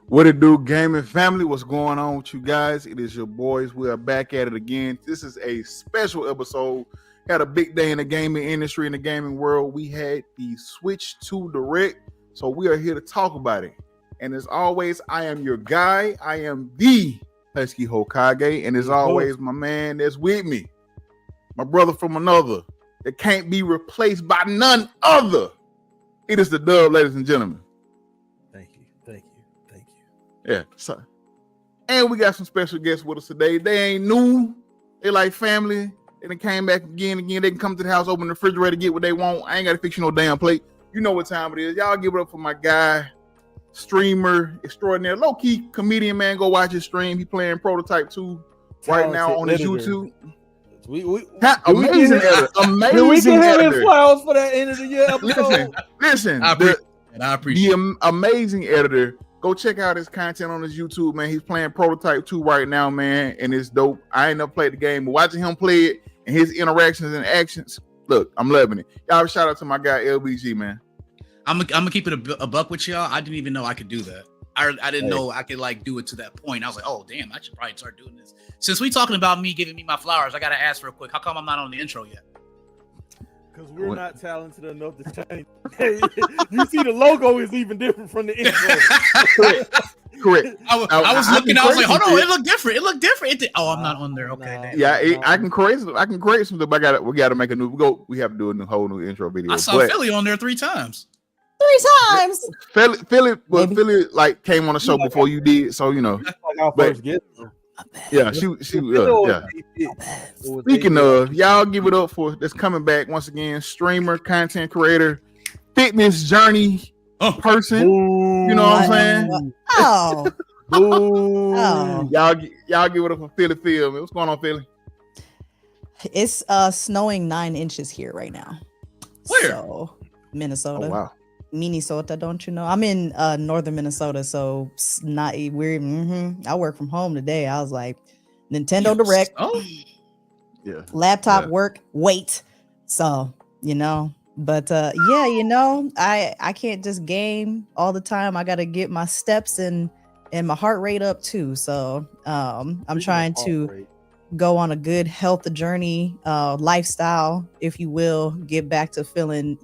What it do, gaming family? What's going on with you guys? It is your boys. We are back at it again. This is a special episode. Had a big day in the gaming industry, in the gaming world. We had the Switch 2 Direct, so we are here to talk about it. And as always, I am your guy. I am the Husky Hokage, and as always, my man that's with me, my brother from another, that can't be replaced by none other. It is the Dub, ladies and gentlemen. Yeah. So, and we got some special guests with us today. They ain't new. They like family. They done came back again. They can come to the house, open the refrigerator, get what they want. I ain't got to fix you no damn plate. You know what time it is. Y'all give it up for my guy, streamer extraordinaire, low-key comedian, man. Go watch his stream. He playing Prototype 2 right now on his YouTube. Amazing editor. Amazing we can have editor. flowers for that end of the year episode. Listen. I appreciate the amazing editor. Go check out his content on his YouTube, man. He's playing Prototype 2 right now, man, and it's dope. I ain't never played the game, but watching him play it and his interactions and actions, look, I'm loving it. Y'all shout out to my guy LBG, man. I'm gonna keep it a buck with y'all. I didn't even know I could do that. I didn't know I could like do it to that point. I was like, oh damn, I should probably start doing this. Since we talking about me giving me my flowers, I gotta ask real quick. How come I'm not on the intro yet? Because we're not talented enough to change. You see, the logo is even different from the intro. Correct. I was looking. I was like, hold on, it looked different. It looked different. I'm not on there. Okay. I can create something. But we gotta make a new. We have to do a whole new intro video. I saw Philly on there 3 times. 3 times. Philly like came on the show before you did, so you know. That's like our first guest. Yeah, she yeah. Speaking of, y'all give it up for that's coming back once again, streamer, content creator, fitness journey person. You know what I'm saying? Oh. Y'all give it up for Philly Phil. What's going on, Philly? It's snowing 9 inches here right now. Where? So, Minnesota. Oh, wow. Minnesota, don't you know? I'm in northern Minnesota, so it's not weird. I work from home today. I was like, Nintendo Direct, laptop work, wait. So, you know, but I can't just game all the time. I got to get my steps and my heart rate up too. So I'm trying to go on a good health journey, lifestyle, if you will, get back to feeling,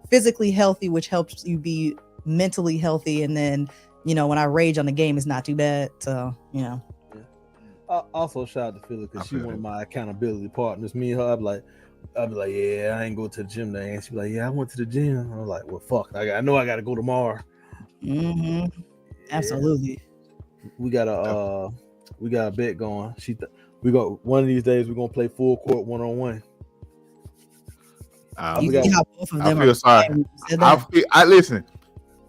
physically healthy, which helps you be mentally healthy. And then, when I rage on the game, it's not too bad. So, Also, shout out to Philly because she's one of my accountability partners. Me and her, I'd be like, yeah, I ain't go to the gym today. And she'd be like, yeah, I went to the gym. I was like, well, fuck, I know I got to go tomorrow. Absolutely. We got a bet going. We got one of these days we're gonna play full court 1-on-1. You see how both of them I feel sorry. I listen.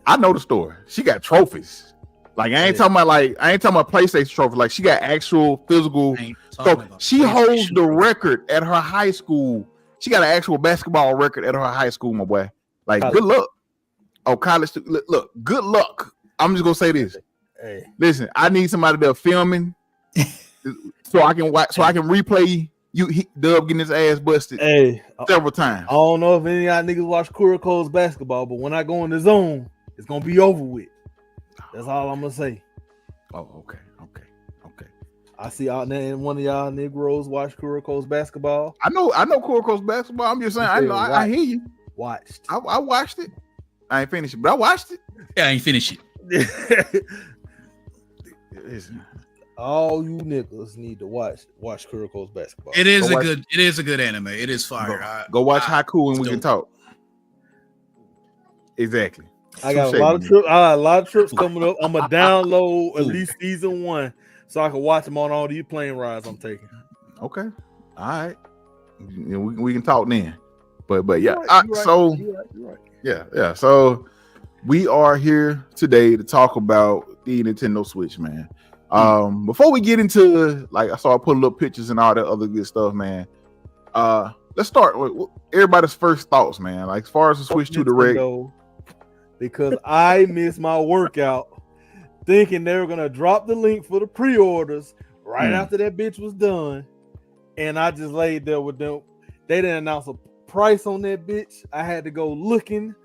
I know the story. She got trophies. Like I ain't talking about PlayStation trophies. Like she got actual physical. So she holds the record at her high school. She got an actual basketball record at her high school, my boy. Like good luck. Oh, college. Look, good luck. I'm just gonna say this. Hey, listen. I need somebody there filming so I can watch. So I can replay. Dub getting his ass busted several times. I don't know if any of y'all niggas watch Kuroko's basketball, but when I go in the zone, it's gonna be over with. That's all I'm gonna say. Oh, okay. I see out there and one of y'all Negroes watch Kuroko's basketball. I know Kuroko's basketball. I'm just saying, I hear you. I watched it. I ain't finished it, but I watched it. Yeah, I ain't finished it. All you niggas need to watch Kuroko's basketball. It is a good anime. It is fire. Go watch Haiku and we can talk. Exactly. I got a lot of trips coming up. I'm gonna download at least season 1 so I can watch them on all these plane rides I'm taking. Okay. All right. We can talk then. But yeah. You're right. Yeah. So we are here today to talk about the Nintendo Switch, man. Before we get into I saw I put little pictures and all that other good stuff, man. Let's start with everybody's first thoughts, man. Like as far as the Switch 2 Direct, because I missed my workout, thinking they were gonna drop the link for the pre-orders right after that bitch was done, and I just laid there with them. They didn't announce a price on that bitch. I had to go looking,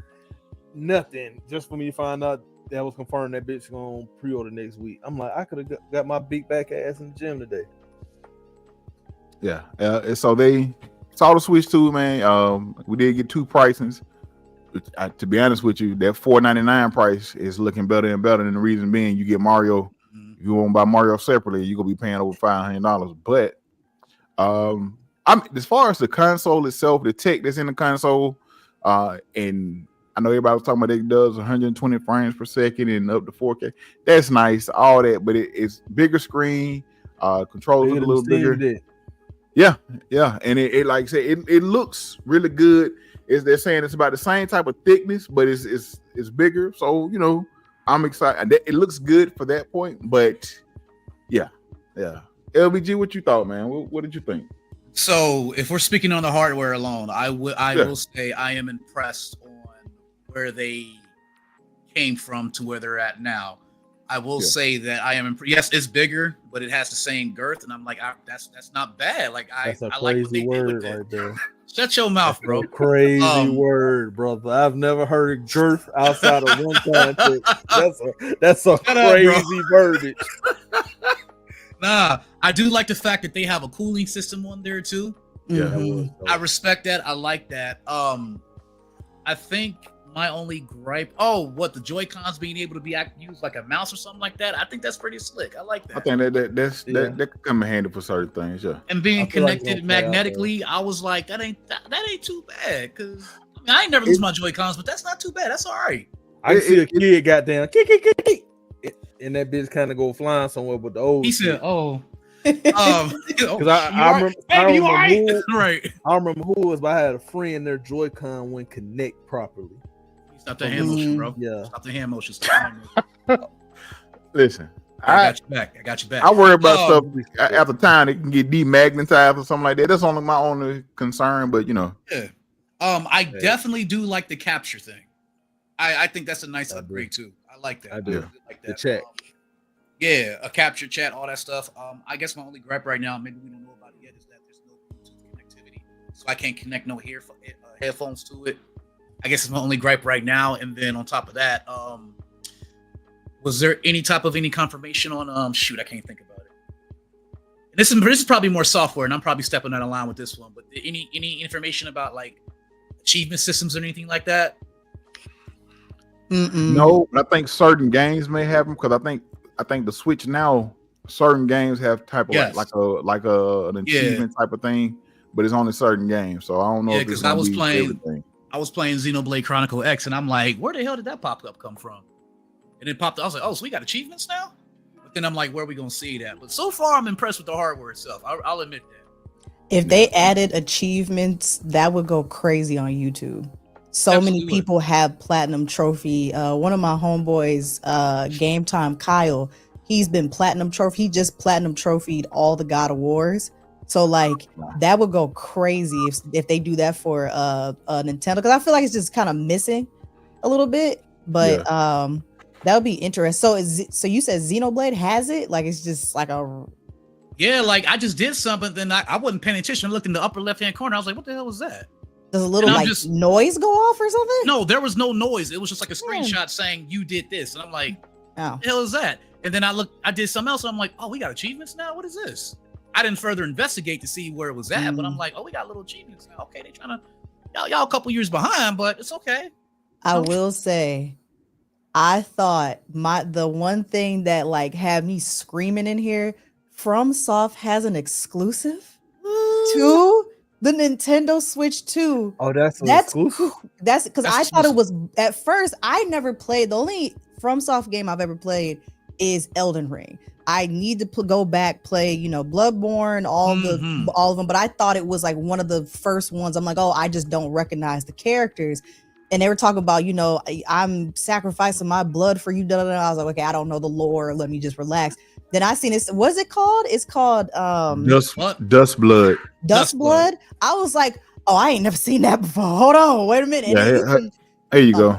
nothing, just for me to find out that was confirmed that bitch gonna pre-order next week. I'm like, I could have got my big back ass in the gym today. Yeah. So they saw the Switch 2, man. We did get 2 pricings. To be honest with you, that $499 price is looking better and better. And the reason being, you get Mario. If you want to buy Mario separately, you're gonna be paying over $500. But as far as the console itself, the tech that's in the console, and I know everybody was talking about it does 120 frames per second and up to 4K. That's nice, all that, but it's bigger screen, controls a little bigger. Yeah, and it like I said, it looks really good. They're saying it's about the same type of thickness, but it's bigger. So I'm excited. It looks good for that point, but yeah. LBG, what you thought, man? What did you think? So if we're speaking on the hardware alone, I will say I am impressed on where they came from to where they're at now. I will say that I am yes, it's bigger, but it has the same girth, and I'm like, that's not bad. Like I like what they did with that. Right there. Shut your mouth, bro. Crazy word, brother. I've never heard of girth outside of one context. That's a crazy verbiage. Nah, I do like the fact that they have a cooling system on there too. Yeah, I respect that. I like that. I think my only gripe, the Joy-Cons being able to be used like a mouse or something like that. I think that's pretty slick. I like that. I think that could come in handy for certain things. Yeah. And being connected magnetically, I was like, that ain't too bad. Cause I ain't never lose my Joy-Cons, but that's not too bad. That's all right. I see a kid goddamn and that bitch kind of go flying somewhere, but the old. He said, because I remember who it was, but I had a friend, their Joy-Con wouldn't connect properly. Stop the hand motion, bro. Yeah. Stop the hand motion. Listen, I got you back. I worry about stuff after time. It can get demagnetized or something like that. That's only my only concern, but Yeah. I definitely do like the capture thing. I think that's a nice upgrade too. I like that. I do. Like that. The chat. A capture chat, all that stuff. I guess my only gripe right now, maybe we don't know about it yet, is that there's no Bluetooth connectivity, so I can't connect no headphones to it. I guess it's my only gripe right now. And then on top of that, was there any confirmation on I can't think about it. And this is probably more software, and I'm probably stepping out of line with this one. But any information about like achievement systems or anything like that? No, but I think certain games may have them because I think the Switch now, certain games have type of like an achievement type of thing, but it's only certain games. So I don't know if it's going to be everything. I was playing Xenoblade Chronicle X, and I'm like, where the hell did that pop-up come from? And it popped up. I was like, oh, so we got achievements now? But then I'm like, where are we going to see that? But so far, I'm impressed with the hardware itself. I'll admit that. If they added achievements, that would go crazy on YouTube. So many people have platinum trophy. One of my homeboys, Game Time Kyle, he's been platinum trophy. He just platinum trophied all the God of Wars. So like that would go crazy if they do that for Nintendo, because I feel like it's just kind of missing a little bit. But that would be interesting. So you said Xenoblade has it? Like it's just like a like I just did something, then I wasn't paying attention. I looked in the upper left hand corner. I was like, what the hell was that? Does a little noise go off or something? No, there was no noise. It was just like a screenshot saying you did this, and I'm like, what the hell is that? And then I did something else, and I'm like, oh, we got achievements now. What is this? I didn't further investigate to see where it was at, but I'm like, oh, we got little achievements now. Okay, they trying to y'all a couple years behind, but it's okay. I will say, I thought the one thing that like had me screaming in here, FromSoft has an exclusive to the Nintendo Switch 2. Oh, that's exclusive? That's because I thought it was at first. I never played. The only FromSoft game I've ever played is Elden Ring. I need to go back, play, Bloodborne, all of them. But I thought it was like one of the first ones. I'm like, oh, I just don't recognize the characters. And they were talking about, I'm sacrificing my blood for you. I was like, okay, I don't know the lore. Let me just relax. Then I seen this. What's it called? It's called Dust Blood. Dust Blood. I was like, oh, I ain't never seen that before. Hold on, wait a minute. Yeah, there you go.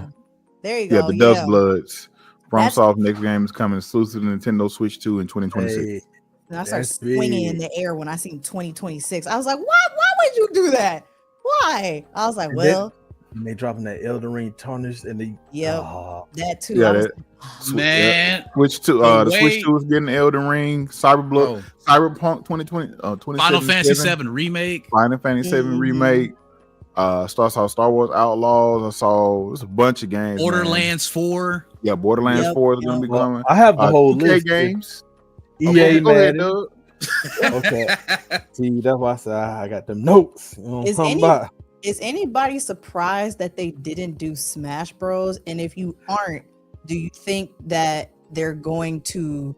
There you go. Yeah, the Dust Bloods. FromSoft next game is coming exclusive to Nintendo Switch 2 in 2026. And I started swinging in the air when I seen 2026. I was like, what? Why would you do that? Why? I was like, And they dropping that Elden Ring Tarnished, and they Yep. That too. Yeah, I was- that Man, Switch to The the Switch way- 2 is getting Elden Ring, Cyberpunk 2020, Final Fantasy 7 remake. Final Fantasy 7 Mhm. remake. Saw Star Wars Outlaws. I saw there's a bunch of games. man. Borderlands 4. Yeah, Borderlands Yep, 4 is gonna be Well, coming. I have the whole 2K list. games. EA Go ahead, Madden. Doug. Okay. See, that's why I said I got them notes. You know what I'm Is talking any- about? Is anybody surprised that they didn't do Smash Bros? And if you aren't, do you think that they're going to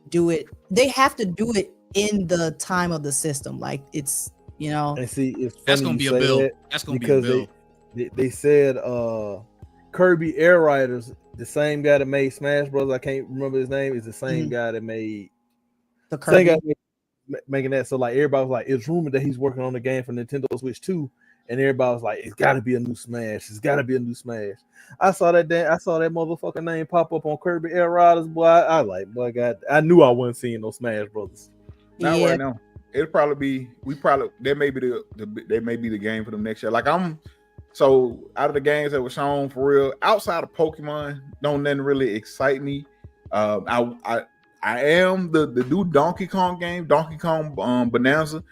do it? They have to do it in the time of the system. Like it's, you know, And see, it's funny That's gonna you be a say bill. that That's gonna be a because bill. they said Kirby Air Riders, the same guy that made Smash Bros. I can't remember his name. Is the same Mhm. guy that made the same Kirby. guy making that. So like everybody was like, it's rumored that he's working on the game for Nintendo Switch 2. And everybody was like, it's gotta be a new Smash. It's gotta be a new Smash. I saw that motherfucking name pop up on Kirby Air Riders, boy. I like, boy, God, I knew I wasn't seeing no Smash Brothers. Not Yeah. right now. It'll probably be. That may be the game for them next year. Like so out of the games that were shown for real, outside of Pokemon, don't nothing really excite me. I am the new Donkey Kong game, Donkey Kong Bonanza.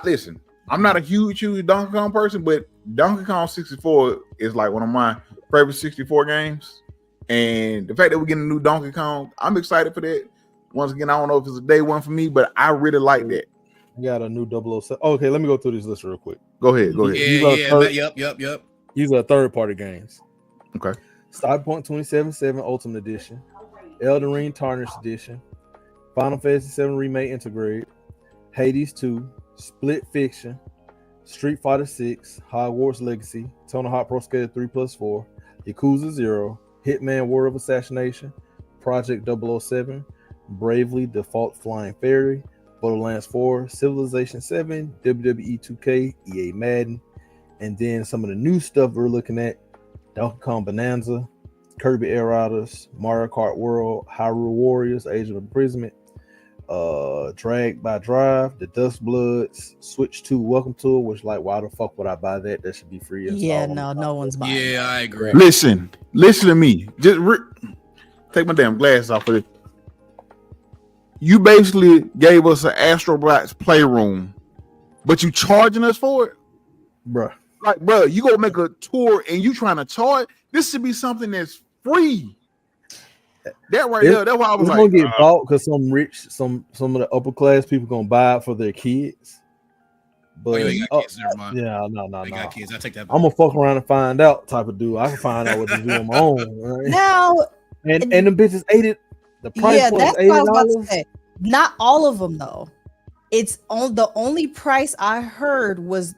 Listen, I'm not a huge Donkey Kong person, but Donkey Kong 64 is like one of my favorite 64 games. And the fact that we're getting a new Donkey Kong, I'm excited for that. Once again, I don't know if it's a day one for me, but I really like that. We got a new 007. Okay, let me go through this list real quick. Go ahead. These are third- Yep. These are third-party games. Okay. Cyberpunk 2077 Ultimate Edition, Elden Ring Tarnished Edition, Final Fantasy 7 Remake Integrate, Hades 2, Split Fiction, Street Fighter 6, Hogwarts Legacy, Tony Hawk Pro Skater 3+4, Yakuza 0, Hitman War of Assassination, Project 007, Bravely Default Flying Fairy, Borderlands 4, Civilization 7, WWE 2K, EA Madden, and then some of the new stuff we're looking at: Donkey Kong Bonanza, Kirby Air Riders, Mario Kart World, Hyrule Warriors, Age of Imprisonment, Drag by Drive, The Dust Bloods, Switch 2 Welcome to It, which like why the fuck would I buy that? That should be free. Yeah, no one's buying. it. Yeah, I agree. Listen to me. Just take my damn glasses off of it. You basically gave us an Astro Bots playroom, but you charging us for it? Bruh. Like, bro, you go make a tour and you trying to charge? This should be something that's free. That right there, that's why I was It's like, gonna get bought because some of the upper class people gonna buy it for their kids. But Oh, you got kids, never mind. yeah, no. They got kids. I take that. I'm gonna fuck around and find out type of dude. I can find out what to do on my own. Right? Now, And the bitches ate it. The price yeah, was that's what I was about to $80. say. Not all of them though. It's on the only price I heard was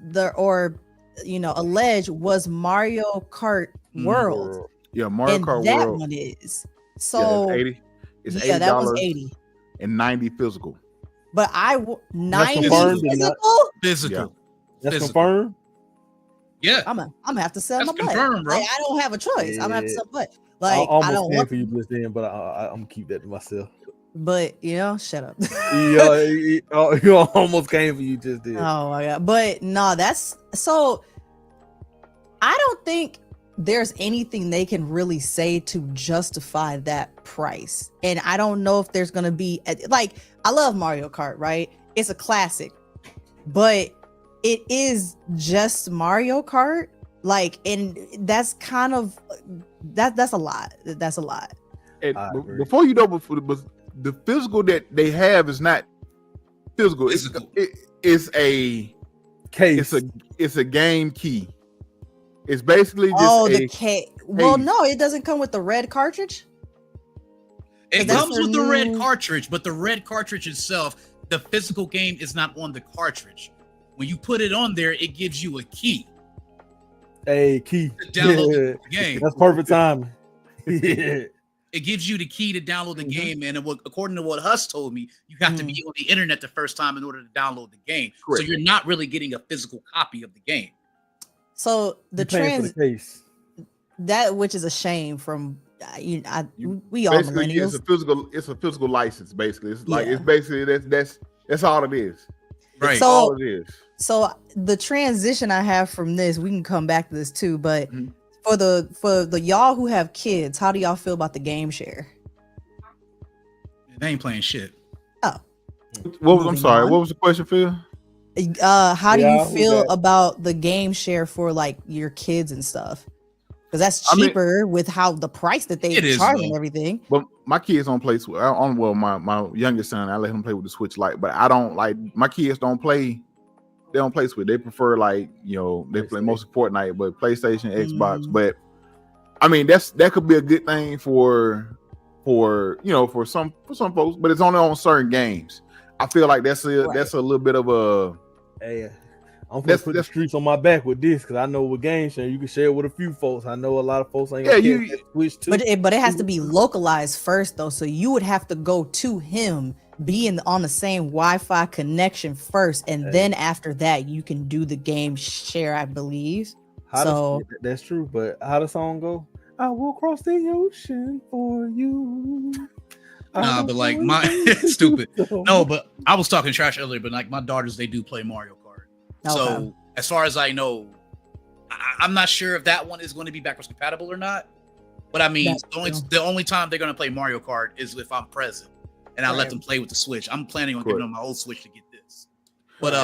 alleged was Mario Kart World, yeah, Mario and Kart that World. one is Yeah, so. it's 80. It's Yeah, that was $80 80. and 90 physical. But 90 confirmed and not- physical. Physical. That's Physical. confirmed. Yeah. I'm gonna have to sell That's my butt. confirmed, bro. Like, I don't have a choice. I'm gonna have to Yeah. sell my butt. I Like I almost don't came want, for you just then, but I'm gonna keep that to myself. but shut up. You almost came for you just then. Oh my god. But no, that's so I don't think there's anything they can really say to justify that price. And I don't know if there's gonna be like I love Mario Kart, right? It's a classic, but it is just Mario Kart. Like, and that's kind of that's a lot. That's a lot. And I agree. before you know, but the physical that they have is not physical. Physical. It's a Case. it's a game key. It's basically just The K. Well, case. no, it doesn't come with the red cartridge. It That's comes their with the red new- cartridge, but the red cartridge itself, the physical game is not on the cartridge. When you put it on there, it gives you a key a key. to download Yeah. the game. That's perfect timing. Yeah. It gives you the key to download the game, and according to what Huss told me, you have to be on the internet the first time in order to download the game. Correct. So you're not really getting a physical copy of the game. So the You paying for trans the case. that which is a shame from we all basically millennials. it's a physical license. Basically, it's like Yeah. it's basically that's all it is. Right. So- All it is. So the transition I have from this, we can come back to this too, but Mhm. for the y'all who have kids, how do y'all feel about the game share? They ain't playing shit. Oh, I'm moving sorry. on. What was the question, Phil? How do you Yeah, who feel got- about the game share for like your kids and stuff? Because that's I mean- cheaper with how the price that they It is, charge and though. everything. But my kids don't play Switch. Well, my youngest son, I let him play with the Switch Lite, but I don't like my kids don't play. They don't play Switch. They prefer like they play mostly Fortnite, but PlayStation, Xbox. Mm. But I mean that could be a good thing for some folks, but it's only on certain games. I feel like that's a little bit of a Hey, I'm gonna put the streets on my back with this because I know with game sharing you can share it with a few folks. I know a lot of folks ain't gonna catch that Switch too. But it has to be localized first though, so you would have to go to him, be on the same Wi-Fi connection first, and then after that you can do the game share, I believe. That's true, but how the song go? I will cross the ocean for you. Nah, but like my stupid. No, but I was talking trash earlier, but like my daughters, they do play Mario Kart. Okay. So as far as I know, I'm not sure if that one is going to be backwards compatible or not. But I mean, the only time they're going to play Mario Kart is if I'm present and I let them play with the Switch. I'm planning on giving them my old Switch to get this. But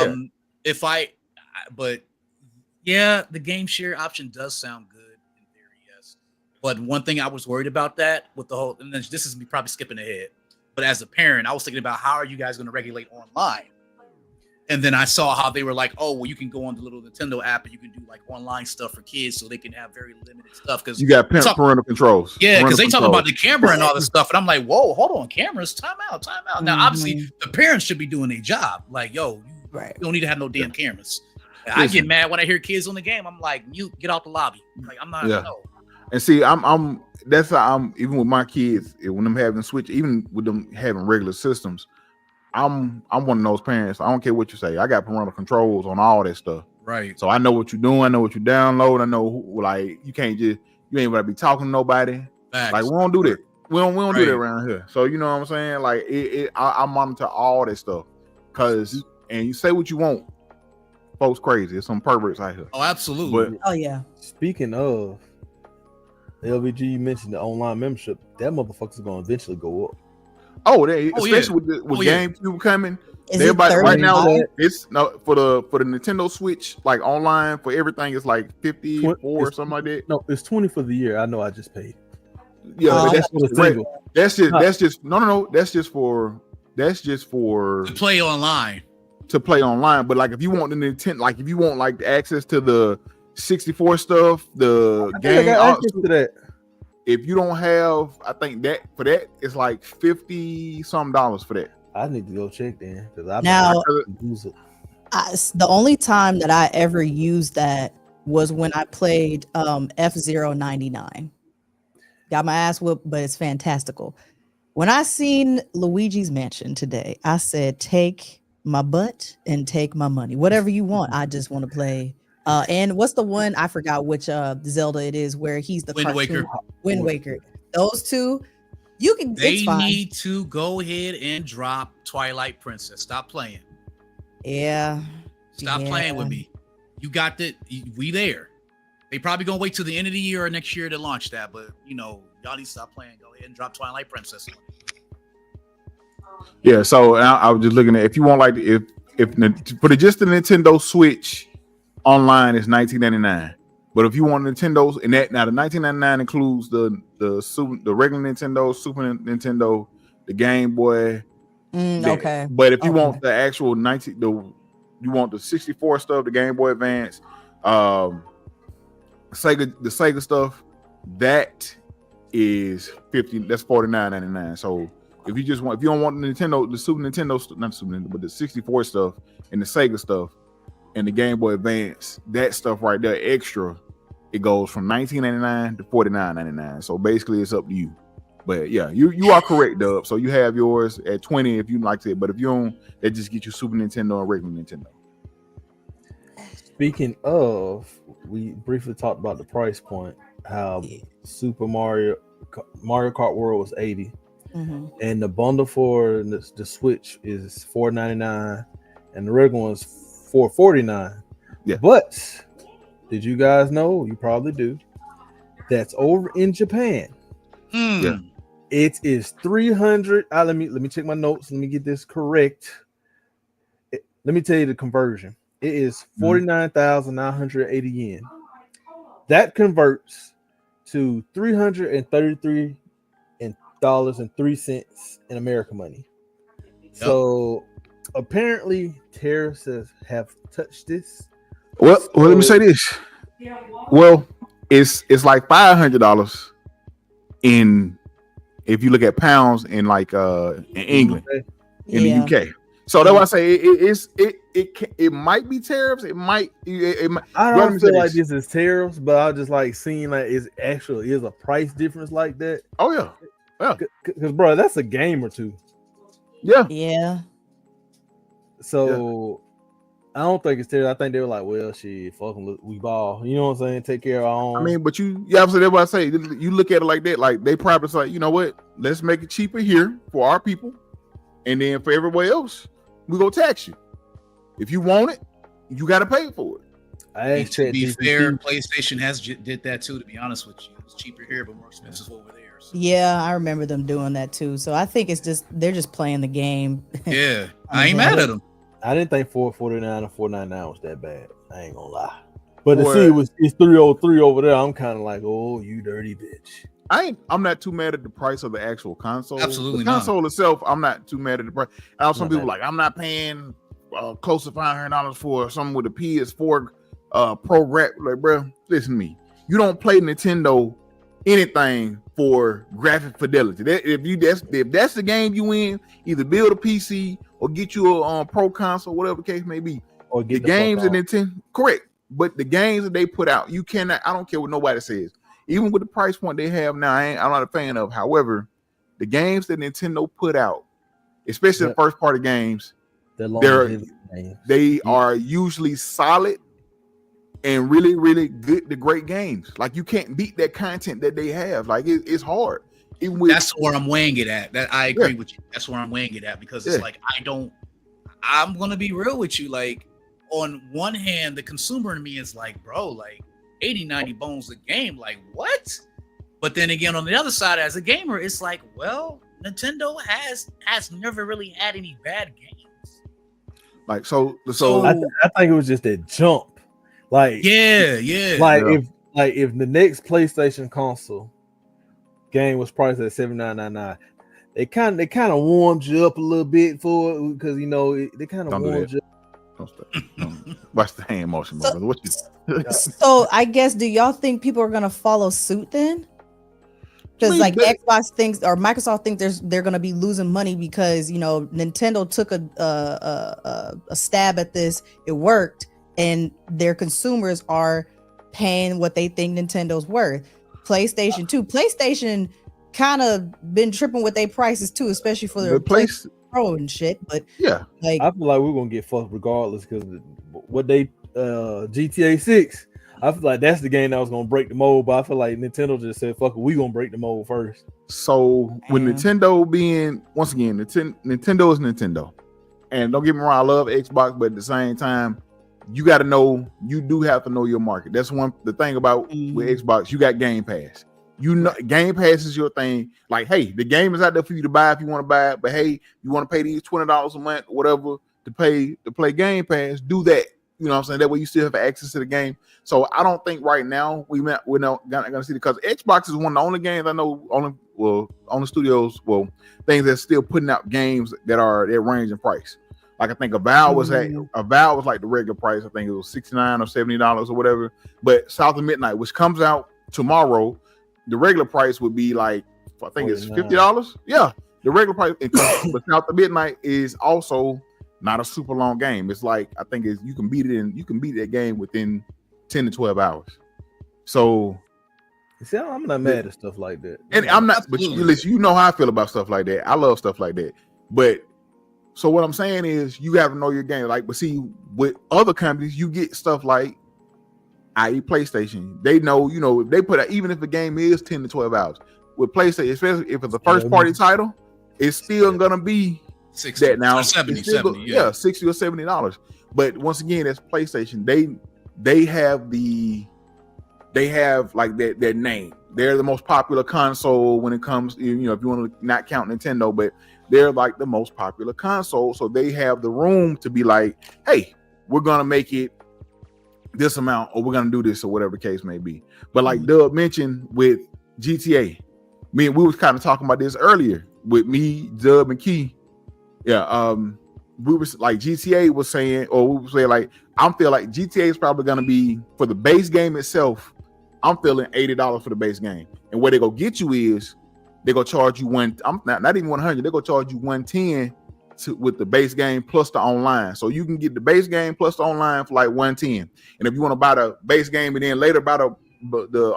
yeah, the game share option does sound good in theory, yes. But one thing I was worried about that with the whole, and this is me probably skipping ahead, but as a parent, I was thinking about how are you guys going to regulate online? And then I saw how they were like, oh, well, you can go on the little Nintendo app and you can do like online stuff for kids so they can have very limited stuff. Because you got parental controls. Yeah, because they talk about the camera and all this stuff. And I'm like, whoa, hold on, cameras, time out. Now, obviously, the parents should be doing their job. Like, yo, you don't need to have no damn cameras. I get mad when I hear kids on the game. I'm like, mute, get out the lobby. Like, I'm not, no. And see, that's how I'm, even with my kids, when I'm having Switch, even with them having regular systems, I'm one of those parents. I don't care what you say. I got parental controls on all that stuff. Right. So I know what you're doing. I know what you download. I know you ain't gonna be talking to nobody. Facts. Like we don't do that. We don't do that around here. So you know what I'm saying? Like I monitor all that stuff. And you say what you want. Folks crazy. There's some perverts out here. Oh, absolutely. But, speaking of LVG, you mentioned the online membership. That motherfucker's gonna eventually go up. Especially with GameCube coming. Everybody right now it's for the Nintendo Switch, like online for everything is like 54 or something like that. No, it's 20 for the year. I know I just paid. Yeah, that's for the single. That's just no. That's just for to play online. To play online, but like if you want the Nintendo, like if you want like the access to the 64 stuff, the game access to that. If you don't have, I think that for that it's like $50 some for that. I need to go check then because the only time that I ever used that was when I played F-Zero 99. Got my ass whooped, but it's fantastical. When I seen Luigi's Mansion today, I said, take my butt and take my money. Whatever you want. I just want to play. And what's the one? I forgot which Zelda it is where he's the Wind Waker. Wind Waker. Those two, you can. They need to go ahead and drop Twilight Princess. Stop playing. Yeah. Stop playing with me. You got that. We there. They probably gonna wait till the end of the year or next year to launch that. But y'all need to stop playing. Go ahead and drop Twilight Princess. Yeah. So I was just looking at if you want like if just the Nintendo Switch online is $19.99. But if you want Nintendo's, and that now the $19.99 includes the regular Nintendo, Super Nintendo, the Game Boy. Okay. But if you want the actual you want the 64 stuff, the Game Boy Advance, the Sega stuff, that is $50. That's $49.99. So if you don't want the Nintendo, the Super Nintendo, not Super Nintendo, but the 64 stuff and the Sega stuff and the Game Boy Advance, that stuff right there, extra, it goes from $19.99 to $49.99. So basically, it's up to you. But yeah, you are correct, Dub. So you have yours at $20 if you like it. But if you don't, that just get you Super Nintendo and regular Nintendo. Speaking of, we briefly talked about the price point. How Super Mario Kart World was $80, and the bundle for the Switch is $4.99, and the regular one's $449. Yeah. But did you guys know? You probably do. That's over in Japan. Yeah. It is 300. Let me check my notes. Let me get this correct. Let me tell you the conversion. It is 49,980 yen. That converts to $333.03 in American money. Yep. So apparently tariffs have touched this. Well, let me say this. Well, it's like $500 in, if you look at pounds in like in England, in the UK. So that's why I say it might be tariffs. It might. I don't feel like this is tariffs, but I just like seeing like it's actually is a price difference like that. Oh yeah. Because bro, that's a game or two. Yeah. So I don't think it's tariffs. I think they were like, well, shit, fucking we ball. You know what I'm saying? Take care of our own. I mean, but that's what I say. You look at it like that. Like they probably say, you know what? Let's make it cheaper here for our people, and then for everybody else, we go tax you. If you want it, you got to pay for it. To be fair, PlayStation did that too. To be honest with you, it's cheaper here but more expensive over there. So. Yeah, I remember them doing that too. So I think they're just playing the game. Yeah, I ain't mad at them. I didn't think 449 or 499 was that bad. I ain't gonna lie. But to see it's 303 over there, I'm kind of like, oh, you dirty bitch. I'm not too mad at the price of the actual console. Absolutely the console not. itself, I'm not too mad at the price. I know some people like, I'm not paying close to $500 for something with a PS4 Pro. Like, bro, listen to me. You don't play Nintendo anything for graphic fidelity. If that's the game you in, either build a PC or get you a Pro console, whatever the case may be. Or get the games in Nintendo, correct. But the games that they put out, you cannot. I don't care what nobody says. Even with the price point they have now, I'm not a fan of. However, the games that Nintendo put out, especially the first party games, they are usually solid and really, really good to great games. Like you can't beat that content that they have. Like it's hard. That's where I'm weighing it at. That I agree with you. That's where I'm weighing it at because it's like I'm gonna be real with you. Like on one hand, the consumer in me is like, bro, like 80-90 bones a game, like what? But then again, on the other side, as a gamer, it's like, well, Nintendo has never really had any bad games. Like so I think it was just a jump. Like if the next PlayStation console game was priced at $7,999, they kind of warmed you up a little bit for it because they kind of warmed you. Watch the hand motion, brother. So I guess, do y'all think people are gonna follow suit then? Because like Xbox thinks or Microsoft thinks they're gonna be losing money because Nintendo took a stab at this, it worked, and their consumers are paying what they think Nintendo's worth. PlayStation too. PlayStation kind of been tripping with their prices too, especially for their PlayStation Pro and shit. But yeah, like I feel like we're gonna get fucked regardless because what they GTA 6. I feel like that's the game that was gonna break the mold, but I feel like Nintendo just said, "Fuck it, we gonna break the mold first." So with Nintendo being once again, Nintendo is Nintendo, and don't get me wrong, I love Xbox, but at the same time, you got to know, you do have to know your market. That's the thing about with Xbox, you got Game Pass. Game Pass is your thing. Like, hey, the game is out there for you to buy if you want to buy it, but hey, you want to pay these $20 a month, or whatever, to play Game Pass, do that. You know what I'm saying? That way you still have access to the game. So I don't think right now we're not gonna see it because Xbox is one of the only games I know only studios, things that's still putting out games that range in price. Like I think a Valve was like the regular price. I think it was $69 or $70 or whatever. But South of Midnight, which comes out tomorrow, the regular price would be like I think it's $50. Yeah, the regular price. But South of Midnight is also not a super long game. It's like I think you can beat that game within 10 to 12 hours. So see, I'm not mad at stuff like that. And I'm not, but you know how I feel about stuff like that. I love stuff like that. But so what I'm saying is you have to know your game. Like, but see, with other companies, you get stuff like i.e. PlayStation. They know, they put out, even if the game is 10 to 12 hours. With PlayStation, especially if it's a first party title, it's still gonna be 60 that now. $70. $60 or $70. But once again, that's PlayStation. They have like their name. They're the most popular console when it comes, if you want to not count Nintendo, but they're like the most popular console. So they have the room to be like, hey, we're gonna make it this amount, or we're gonna do this, or whatever the case may be. But like Dub mentioned with GTA, we was kind of talking about this earlier with me, Dub, and Key. Yeah, we was like GTA was saying, or we was saying like, I'm feeling like GTA is probably gonna be for the base game itself. I'm feeling $80 for the base game, and where they go get you is they go charge you not even 100. They go charge you 110 with the base game plus the online. So you can get the base game plus the online for like 110. And if you want to buy the base game and then later buy the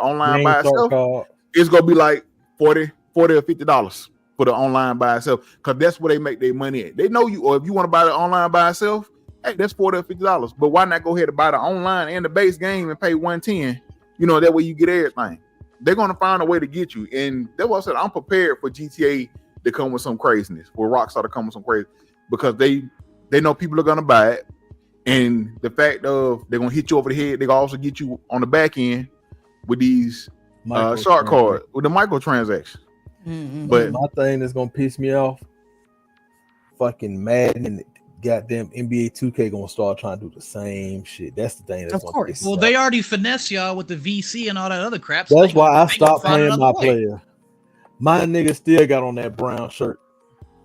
online by itself, it's gonna be like 40 or $50 for the online by itself, because that's where they make their money at. They know you, or if you want to buy the online by itself, hey, that's $40 or $50. But why not go ahead and buy the online and the base game and pay 110? That way you get everything. They're gonna find a way to get you. And that's what I said. I'm prepared for GTA to come with some craziness, for Rockstar to come with some crazy, because they know people are gonna buy it. And the fact of they're gonna hit you over the head, they gonna also get you on the back end with these shark card with the microtransactions. Mm-hmm. But my thing that's gonna piss me off, fucking Madden and goddamn NBA 2K gonna start trying to do the same shit. That's the thing. That's gonna piss me off. They already finesse y'all with the VC and all that other crap. That's why I stopped playing my player. My nigga still got on that brown shirt.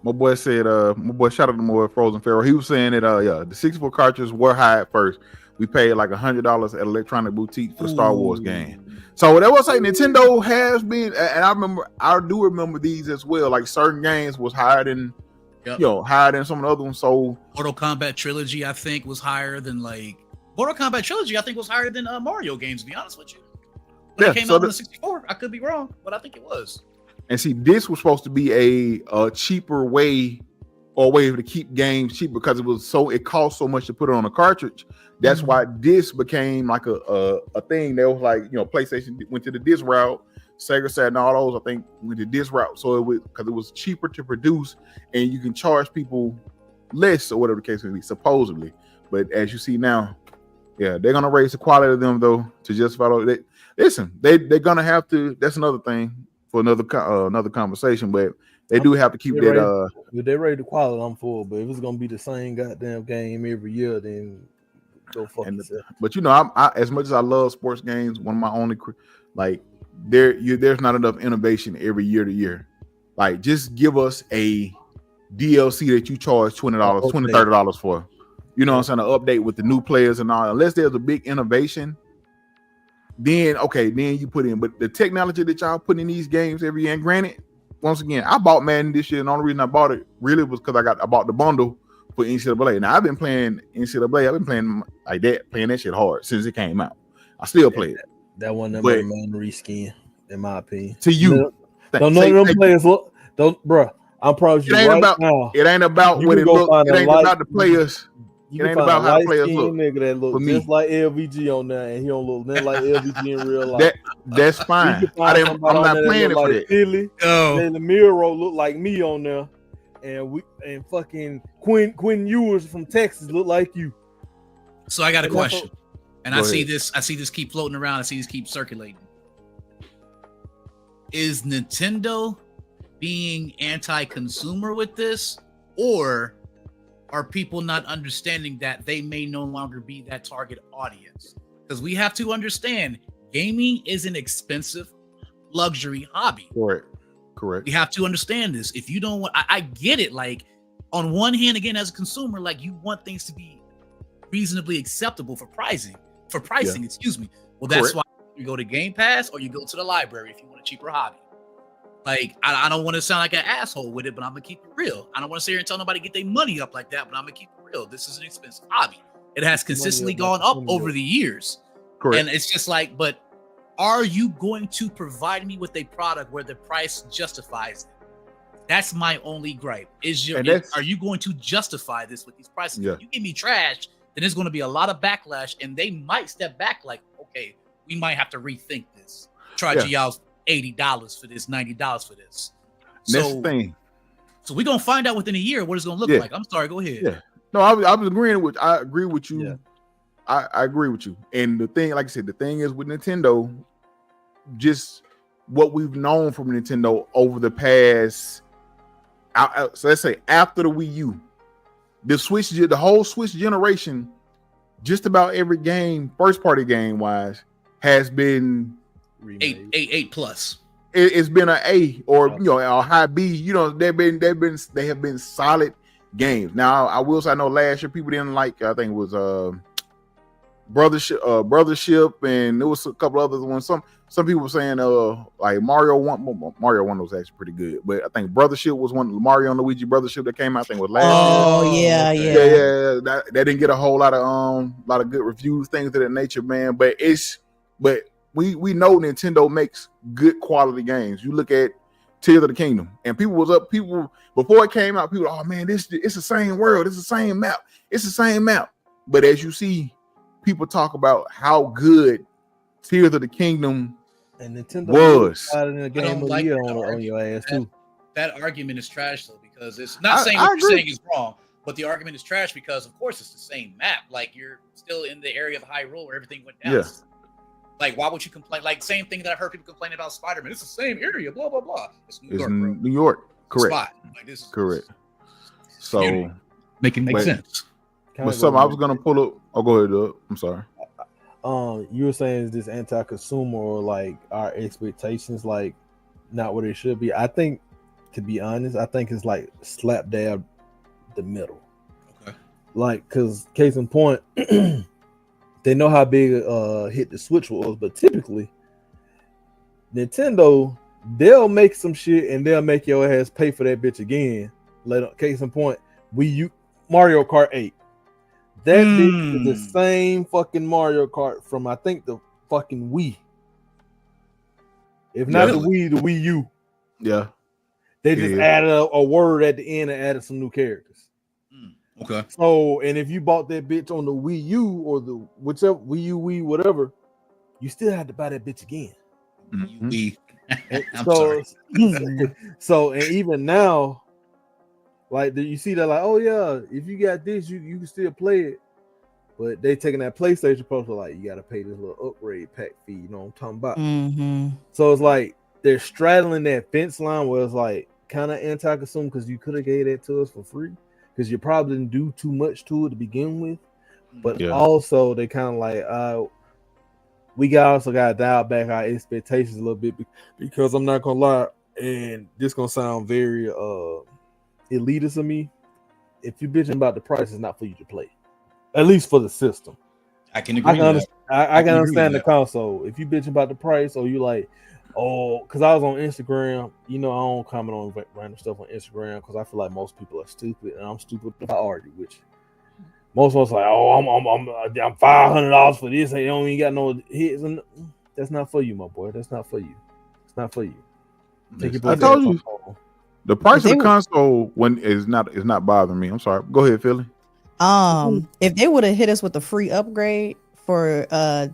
My boy said, shout out to more Frozen Pharaoh. He was saying that, the 64 cartridges were high at first. We paid like $100 at Electronic Boutique for the Star Wars game. So that was like Nintendo has been, and I do remember these as well. Like certain games was higher than, higher than some of the other ones. So Mortal Kombat Trilogy, I think, was higher than Mortal Kombat Trilogy. I think was higher than Mario games. To be honest with you, when it came out on the 64, I could be wrong, but I think it was. And see, this was supposed to be a cheaper way, or a way to keep games cheap, because it cost so much to put it on a cartridge. That's why this became like a thing. That was like, PlayStation went to the disc route, Sega Saturn, all those I think went to disc route. So because it was cheaper to produce, and you can charge people less, or whatever the case may be, supposedly. But as you see now, they're gonna raise the quality of them though to justify that. Listen, they're gonna have to. That's another thing for another conversation, but they do have to keep that. If they rate the quality, I'm full. But if it's gonna be the same goddamn game every year, then go fuck yourself. But I as much as I love sports games, one of my only there's not enough innovation every year to year. Like, just give us a DLC that you charge $20, $30 for. You know what I'm saying? An update with the new players and all. Unless there's a big innovation, then you put in. But the technology that y'all put in these games every year, and granted, once again, I bought Madden this year, and the only reason I bought it really was because I bought the bundle for NCAA. Now I've been playing NCAA. I've been playing like that, playing that shit hard since it came out. I still play it. That one number man reskin, in my opinion. To you, none of them players look. Bro, I promise you, now. It ain't about what it looks. It ain't about the players. It ain't about how the players look. Nigga that look just like LVG on there, and he don't look nothing like LVG in real life. That's fine. I'm not playing it for that. The Miro look like me on there, and fucking Quinn Ewers from Texas look like you. So I got a question, and I see this keep floating around. I see this keep circulating. Is Nintendo being anti-consumer with this, or are people not understanding that they may no longer be that target audience? Because we have to understand, gaming is an expensive luxury hobby. Correct. We have to understand this. If you don't want, I get it. Like, on one hand, again, as a consumer, like, you want things to be reasonably acceptable for pricing. Excuse me. Well, that's why you go to Game Pass or you go to the library if you want a cheaper hobby. Like, I don't want to sound like an asshole with it, but I'm gonna keep it real. I don't want to sit here and tell nobody to get their money up like that, but I'm gonna keep it real. This is an expensive hobby. It has consistently gone up over the years. Correct. And it's just like, but are you going to provide me with a product where the price justifies it? That's my only gripe. Are you going to justify this with these prices? Yeah. If you give me trash, then there's going to be a lot of backlash, and they might step back like, okay, we might have to rethink this. Charge y'all $80 for this, $90 for this. That's the thing. So we're gonna find out within a year what it's gonna look like. I'm sorry, go ahead. Yeah. No, I was agreeing with. I agree with you. Yeah. I agree with you. And the thing, like I said, the thing is with Nintendo, just what we've known from Nintendo over the past. So let's say after the Wii U, the whole Switch generation, just about every game, first party game wise, has been eight plus. It's been an A or a high B. You know, they have been solid games. Now I will say I know last year people didn't like. I think it was Brothership, and there was a couple others ones. Some people were saying like Mario 1 was actually pretty good, but I think Brothership was one. Mario and Luigi Brothership that came out, I think was last year. Oh yeah, okay. Yeah. That didn't get a whole lot of good reviews, things of that nature, man. But we know Nintendo makes good quality games. You look at Tears of the Kingdom, and people before it came out, people were, oh man, it's the same world, it's the same map. But as you see, people talk about how good Tears of the Kingdom and Nintendo was. In a game like on your ass too. That argument is trash though, because it's not saying what you're saying is wrong, but the argument is trash because of course it's the same map. Like you're still in the area of Hyrule where everything went down. Yeah. Like why would you complain? Like same thing that I've heard people complain about Spider-Man. It's the same area, blah blah blah. It's New York, bro. New York, correct? Spot. Like this is Correct. So make sense. But something I was gonna pull up. Oh, go ahead, Doug. I'm sorry. You were saying is this anti-consumer or like our expectations like not what it should be? I think, to be honest, I think it's like slap dab the middle. Okay. Like, cause case in point, they know how big hit the Switch was, but typically Nintendo, they'll make some shit and they'll make your ass pay for that bitch again. Case in point, Mario Kart 8. That bitch is the same fucking Mario Kart from I think the fucking Wii. If not the Wii U. Yeah. They just added a word at the end and added some new characters. Okay. So, and if you bought that bitch on the Wii U or the whichever Wii, whatever, you still had to buy that bitch again. I'm sorry. So, and even now, like you see that, like, oh yeah, if you got this, you can still play it. But they taking that PlayStation poster, like you got to pay this little upgrade pack fee. You know what I'm talking about? Mm-hmm. So it's like they're straddling that fence line where it's like kind of anti-consumer because you could have gave that to us for free because you probably didn't do too much to it to begin with. But also they kind of like we also got to dial back our expectations a little bit because I'm not gonna lie, and this gonna sound very elitist of me. If you bitching about the price, it's not for you to play. At least for the system. I can agree. I can understand the console. If you bitching about the price, or you like, because I was on Instagram. You know, I don't comment on random stuff on Instagram because I feel like most people are stupid, and I'm stupid if I argue with you. Most of us like, I'm $500 for this. They don't even got no hits, and that's not for you, my boy. That's not for you. It's not for you. I told you. The price of the console is not bothering me. I'm sorry. Go ahead, Philly. If they would have hit us with a free upgrade for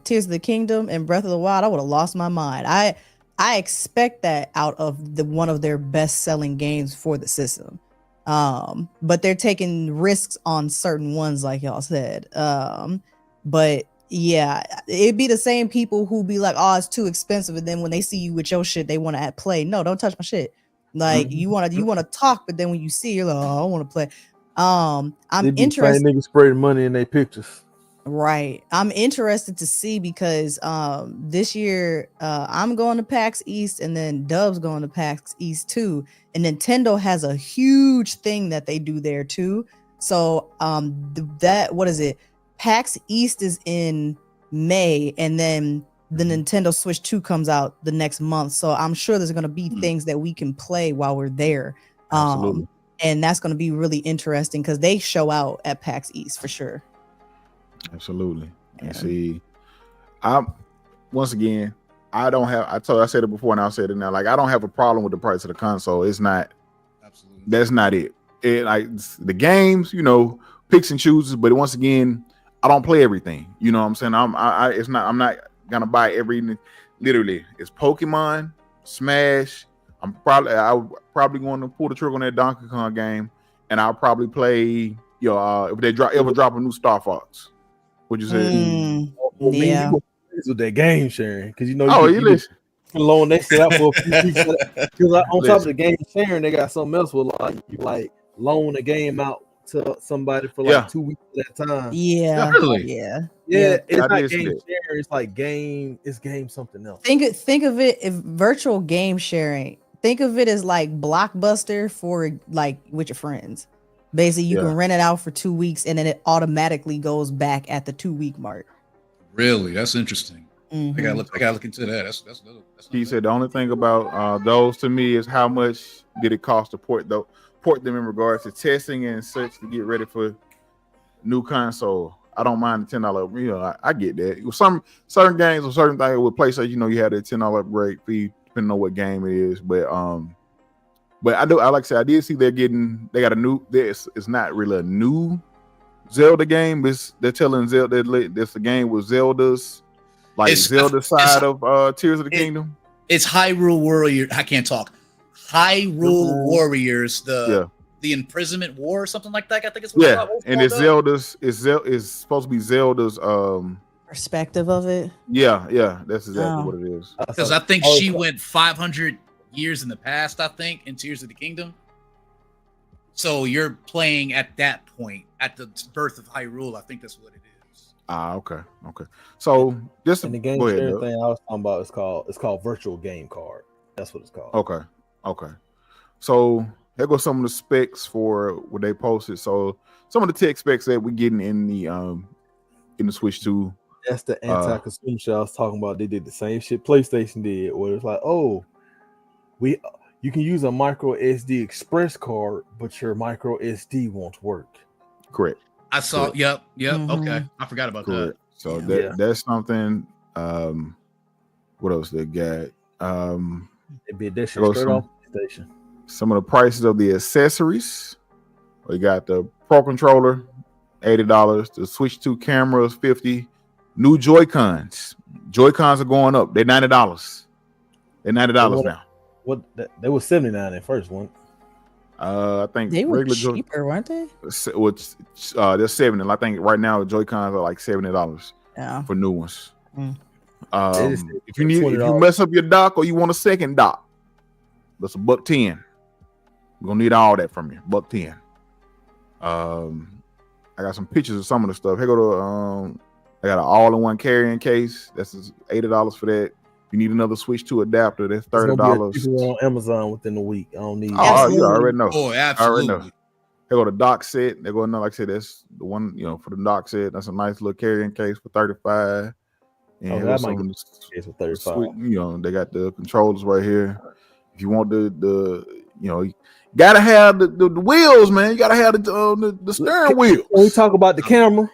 Tears of the Kingdom and Breath of the Wild, I would have lost my mind. I expect that out of one of their best selling games for the system. But they're taking risks on certain ones, like y'all said. But yeah, it'd be the same people who be like, oh, it's too expensive, and then when they see you with your shit, they want to play. No, don't touch my shit. Like you want to talk, but then when you see, you're like, oh, I want to play. I'm interested. Niggas spraying money in their pictures. Right. I'm interested to see because this year I'm going to PAX East and then Dub's going to PAX East too. And Nintendo has a huge thing that they do there too. So what is it? PAX East is in May and then the Nintendo Switch 2 comes out the next month. So I'm sure there's going to be things that we can play while we're there. Absolutely. And that's going to be really interesting because they show out at PAX East for sure. Absolutely. Yeah. And see, once again, I said it before and I'll say it now. Like, I don't have a problem with the price of the console. It's not, absolutely, that's not it. Like the games, picks and chooses, but once again, I don't play everything. You know what I'm saying? I'm not gonna buy literally it's Pokemon, Smash. I'm probably going to pull the trigger on that Donkey Kong game, and I'll probably play if they ever drop a new Star Fox. What you say? Well, man, Yeah. you go crazy with that game sharing because you know Oh, you listen. can loan that shit out for a few weeks. Because on top of the game sharing, they got something else with like loan a game out to somebody for like Yeah. 2 weeks at a time. Yeah. Really? Yeah. Yeah, it's I not did see game that. share. It's like game. It's game something else. Think of it if virtual game sharing. Think of it as like Blockbuster for like with your friends. Basically, you Yeah. can rent it out for 2 weeks and then it automatically goes back at the 2-week mark. Really? That's interesting. Mhm. I gotta look into that. That's not He bad. said the only thing about those to me is how much did it cost to port them in regards to testing and such to get ready for new console. I don't mind the $10. I get that. With some certain games or certain things with PlayStation, you have the $10 upgrade fee depending on what game it is. But I like I said, I did see they got a new. It's not really a new Zelda game. They're telling Zelda this the game with Zelda's Zelda side of Tears of the Kingdom. It's Hyrule Warrior. I can't talk. Hyrule Warriors. The imprisonment war or something like that. I think it's and it's Zelda's. It's supposed to be Zelda's. Perspective of it. Yeah, that's exactly what it is. Because I think she went 500 years in the past. I think in Tears of the Kingdom. So you're playing at that point at the birth of Hyrule. I think that's what it is. Okay. So just And the game go ahead, sharing Doug. thing I was talking about is called virtual game card. That's what it's called. Okay. So there goes some of the specs for what they posted. So some of the tech specs that we're getting in the Switch 2. That's the anti-consumer shit I was talking about. They did the same shit PlayStation did, where it's like, you can use a micro SD express card, but your micro SD won't work. Correct. I saw. Correct. Yep. Mhm. Okay. I forgot about that. Correct. So Yeah. that's something. What else they got? They did that shit Go straight some- off PlayStation. Some of the prices of the accessories. We got the Pro Controller, $80. The Switch 2 cameras, $50. New Joy-Cons. Joy-Cons are going up. They're $90. They're $90 now. They were $79 at first one. I think They were regular cheaper, weren't they? they're $70. I think right now Joy-Cons are like $70 Yeah. for new ones. Mm. If you $20. mess up your dock or you want a second dock, that's $110. We're gonna need all that from you. $110. I got some pictures of some of the stuff. Here go to I got an all-in-one carrying case. That's $80 for that. If you need another Switch 2 adapter, that's It's gonna be $30. cheaper on Amazon within a week. I don't need. Oh, you Absolutely. already know. Oh, I already absolutely. know. They go to dock set. They go another, like I said, that's the one, for the dock set. That's a nice little carrying case for $35. And Okay, here I goes might some get of the It's for 35. sweet, they got the controllers right here. If you want you gotta have the wheels, man. You gotta have the steering wheel. When we talk about the camera,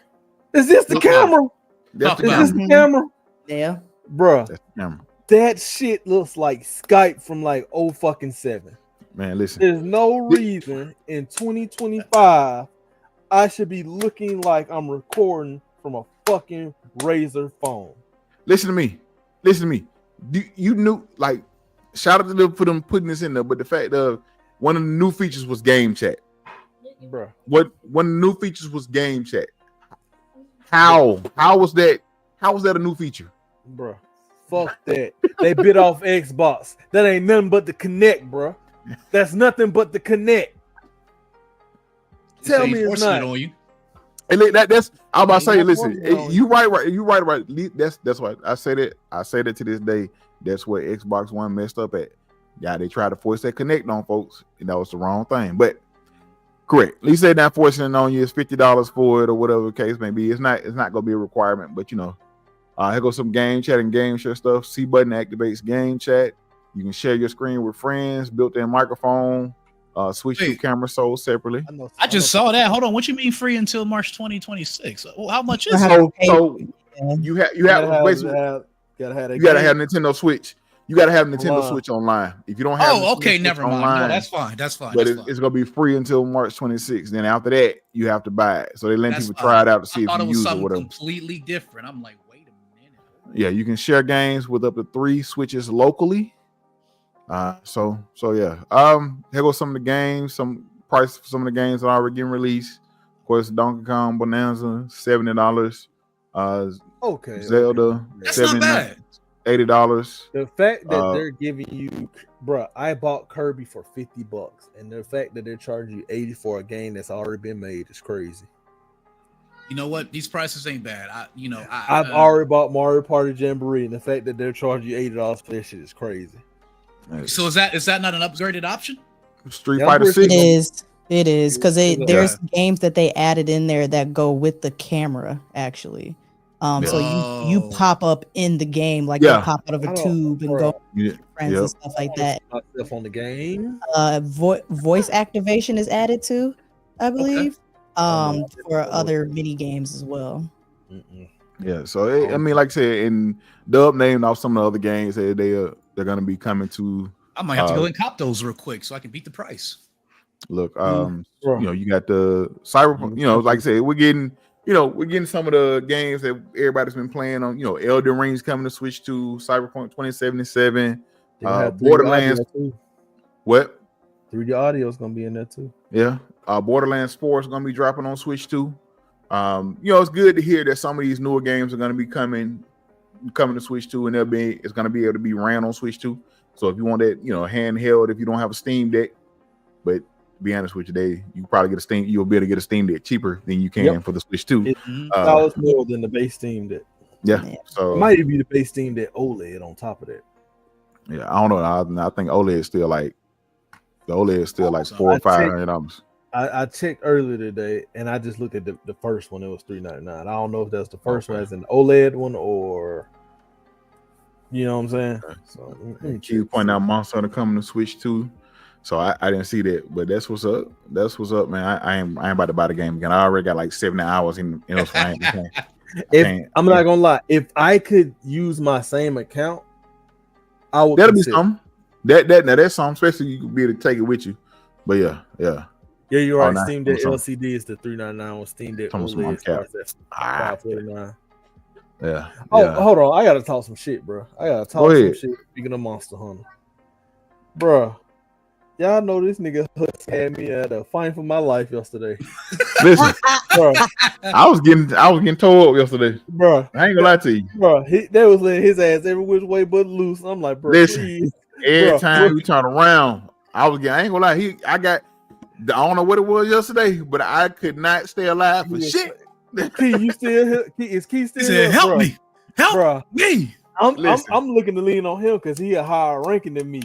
is this the Okay. camera? That's the Talk Is this camera. the camera, Yeah. bruh? That's the camera. That shit looks like Skype from like 0-7. Man, listen. There's no reason in 2025 I should be looking like I'm recording from a fucking Razor phone. Listen to me. You knew, like, shout out to them for them putting this in there, but the fact of one of the new features was game chat. Bruh. One of the new features was game chat. How was that? How was that a new feature? Bruh. Fuck that. They bit off Xbox. That ain't nothing but the Connect, bruh. That's nothing but the Connect. Tell Say me it's forcing not. it on you. And that's I'm about to say, Ain't no listen, force on you right. That's what I said it. I said it to this day. That's where Xbox One messed up at. Yeah, they tried to force that Connect on folks, and that was the wrong thing. But correct. At least they're not forcing it on you. It's $50 for it or whatever the case may be. It's not gonna be a requirement, but here goes some game chat and game share stuff. C button activates game chat. You can share your screen with friends, built-in microphone, Switch 2 Wait. camera sold separately. I just saw that. Hold on. What you mean free until March 2026? How much is I it? have- So Yeah. you have basically gotta have that. you gotta game. have Nintendo Switch. You gotta have Nintendo Online. Switch online. If you don't have Oh, Nintendo okay. Switch Never mind. online, No, that's fine. That's fine. but That's fine. it's gonna be free until March 26th. Then after that, you have to buy it. So they let That's people fine. try it out to I see if thought you it was use it or something whatever. completely different. I'm like, wait a minute. Yeah, you can share games with up to 3 Switches locally. So yeah. Here goes some of the games, some price for some of the games that are already getting released. Of course, Donkey Kong Bonanza, $70. Okay. Zelda, That's not bad. $80. The fact that Uh, they're giving you, bruh, I bought Kirby for $50, and the fact that they're charging you 80 for a game that's already been made is crazy. You know what? These prices ain't bad. I've already bought Mario Party Jamboree, and the fact that they're charging you $80 for that shit is crazy. So is that not an upgraded option? Street Yeah, Fighter I'm pretty 6. It is because Yeah. there's games that they added in there that go with the camera actually. So you Oh. pop up in the game like Yeah. you pop out of I a don't- tube and bruh, go Yeah. with friends Yep. and stuff like that. myself on the game. Voice activation is added too, I believe. Oh, For other mini games as well. Mm-mm. Yeah. So I mean, like I said, and Dub named off some of the other games that they're gonna be coming to. I might have to go and cop those real quick so I can beat the price. Look, Bruh. you know, you got the Cyberpunk. You know, like I said, we're getting some of the games that everybody's been playing on. You know, Elden Ring's coming to Switch to Cyberpunk 2077. They gonna have 3D Borderlands. audio too. What? 3D audio is gonna be in there too. Yeah. Borderlands 4 is gonna be dropping on Switch too. You know, it's good to hear that some of these newer games are gonna be coming to Switch too, and it's gonna be able to be ran on Switch too. So if you want that, you know, handheld, if you don't have a Steam Deck, but to be honest with you, you probably you'll be able to get a Steam Deck cheaper than you can for the Switch too. It's Mhm. $1 more than the base Steam Deck. Yeah. Yeah. So It might even be the base Steam Deck OLED on top of that. yeah, I don't know. I think OLED is still like So $400 or I checked- $500. I checked earlier today, and I just looked at the first one. It was $399. I don't know if that's the first one as an OLED one or, you know what I'm saying. So let me Keep check. pointing out Monster Hunter coming to Switch too. So I didn't see that, but that's what's up. That's what's up, man. I ain't about to buy the game again. I already got like 70 hours in it. I'm not gonna lie. If I could use my same account, I would. That'll be consider. something. That's something, especially you could be able to take it with you. But yeah. Yeah, you're Oh, right. nah, Steam Deck some- LCD is the $399 with Steam Deck Some OLED cap. starts at Ah, $549. yeah. Oh, Yeah. hold on. I gotta talk some shit, bro. I gotta Go talk some ahead. shit. Speaking of Monster Hunter, bro. Y'all know this nigga Hutz had me at a fight for my life yesterday, Listen, bro. I was getting tore up yesterday. Bro, I ain't gonna lie to you. bro, they was letting his ass every which way but loose. I'm like, bro, Listen. please. Every Bro, time bro. you turn around, I ain't gonna lie. I don't know what it was yesterday, but I could not stay alive for Yeah. shit. Key, you still here? Key, is Key He still said, here? "Help bro? me, help Bro, me." Listen. I'm looking to lean on him because he a higher ranking than me.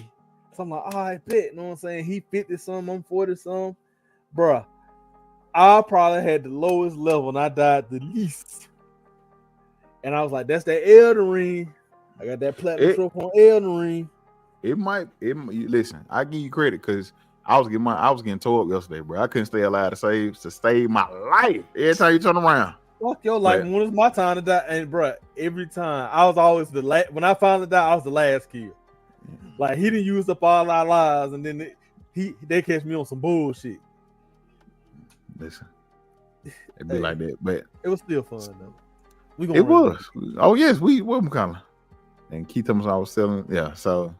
So I'm like, all right, bet. You know what I'm saying? He 50 some, I'm 40 some. Bruh, I probably had the lowest level and I died the least. And I was like, that's that Elden Ring. I got that platinum trophy on Elden Ring. Listen, I give you credit because I was getting tore up yesterday, bro. I couldn't stay alive to save my life. Every time you turn around. Fuck your life. But- When it's my time to die, and bruh, every time I was always the last. When I finally died, I was the last kill. Like he didn't use up all our lives, and then they catch me on some bullshit. Listen, it'd be Hey. like that, but It was still fun though. We gonna it run was. Oh yes, we McConnell. And Keith Thomas, I was selling. Yeah, so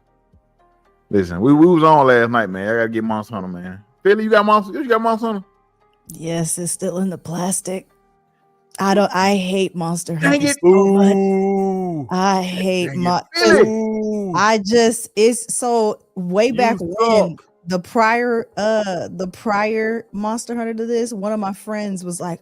listen, we was on last night, man. I gotta get Monster Hunter, man. Philly, you got Monster Hunter? Yes, it's still in the plastic. I hate Monster Dang Hunter it. so much. Ooh. I hate Dang it, my. Philly. Ooh. It's so way back You when suck. the prior Monster Hunter to this, one of my friends was like,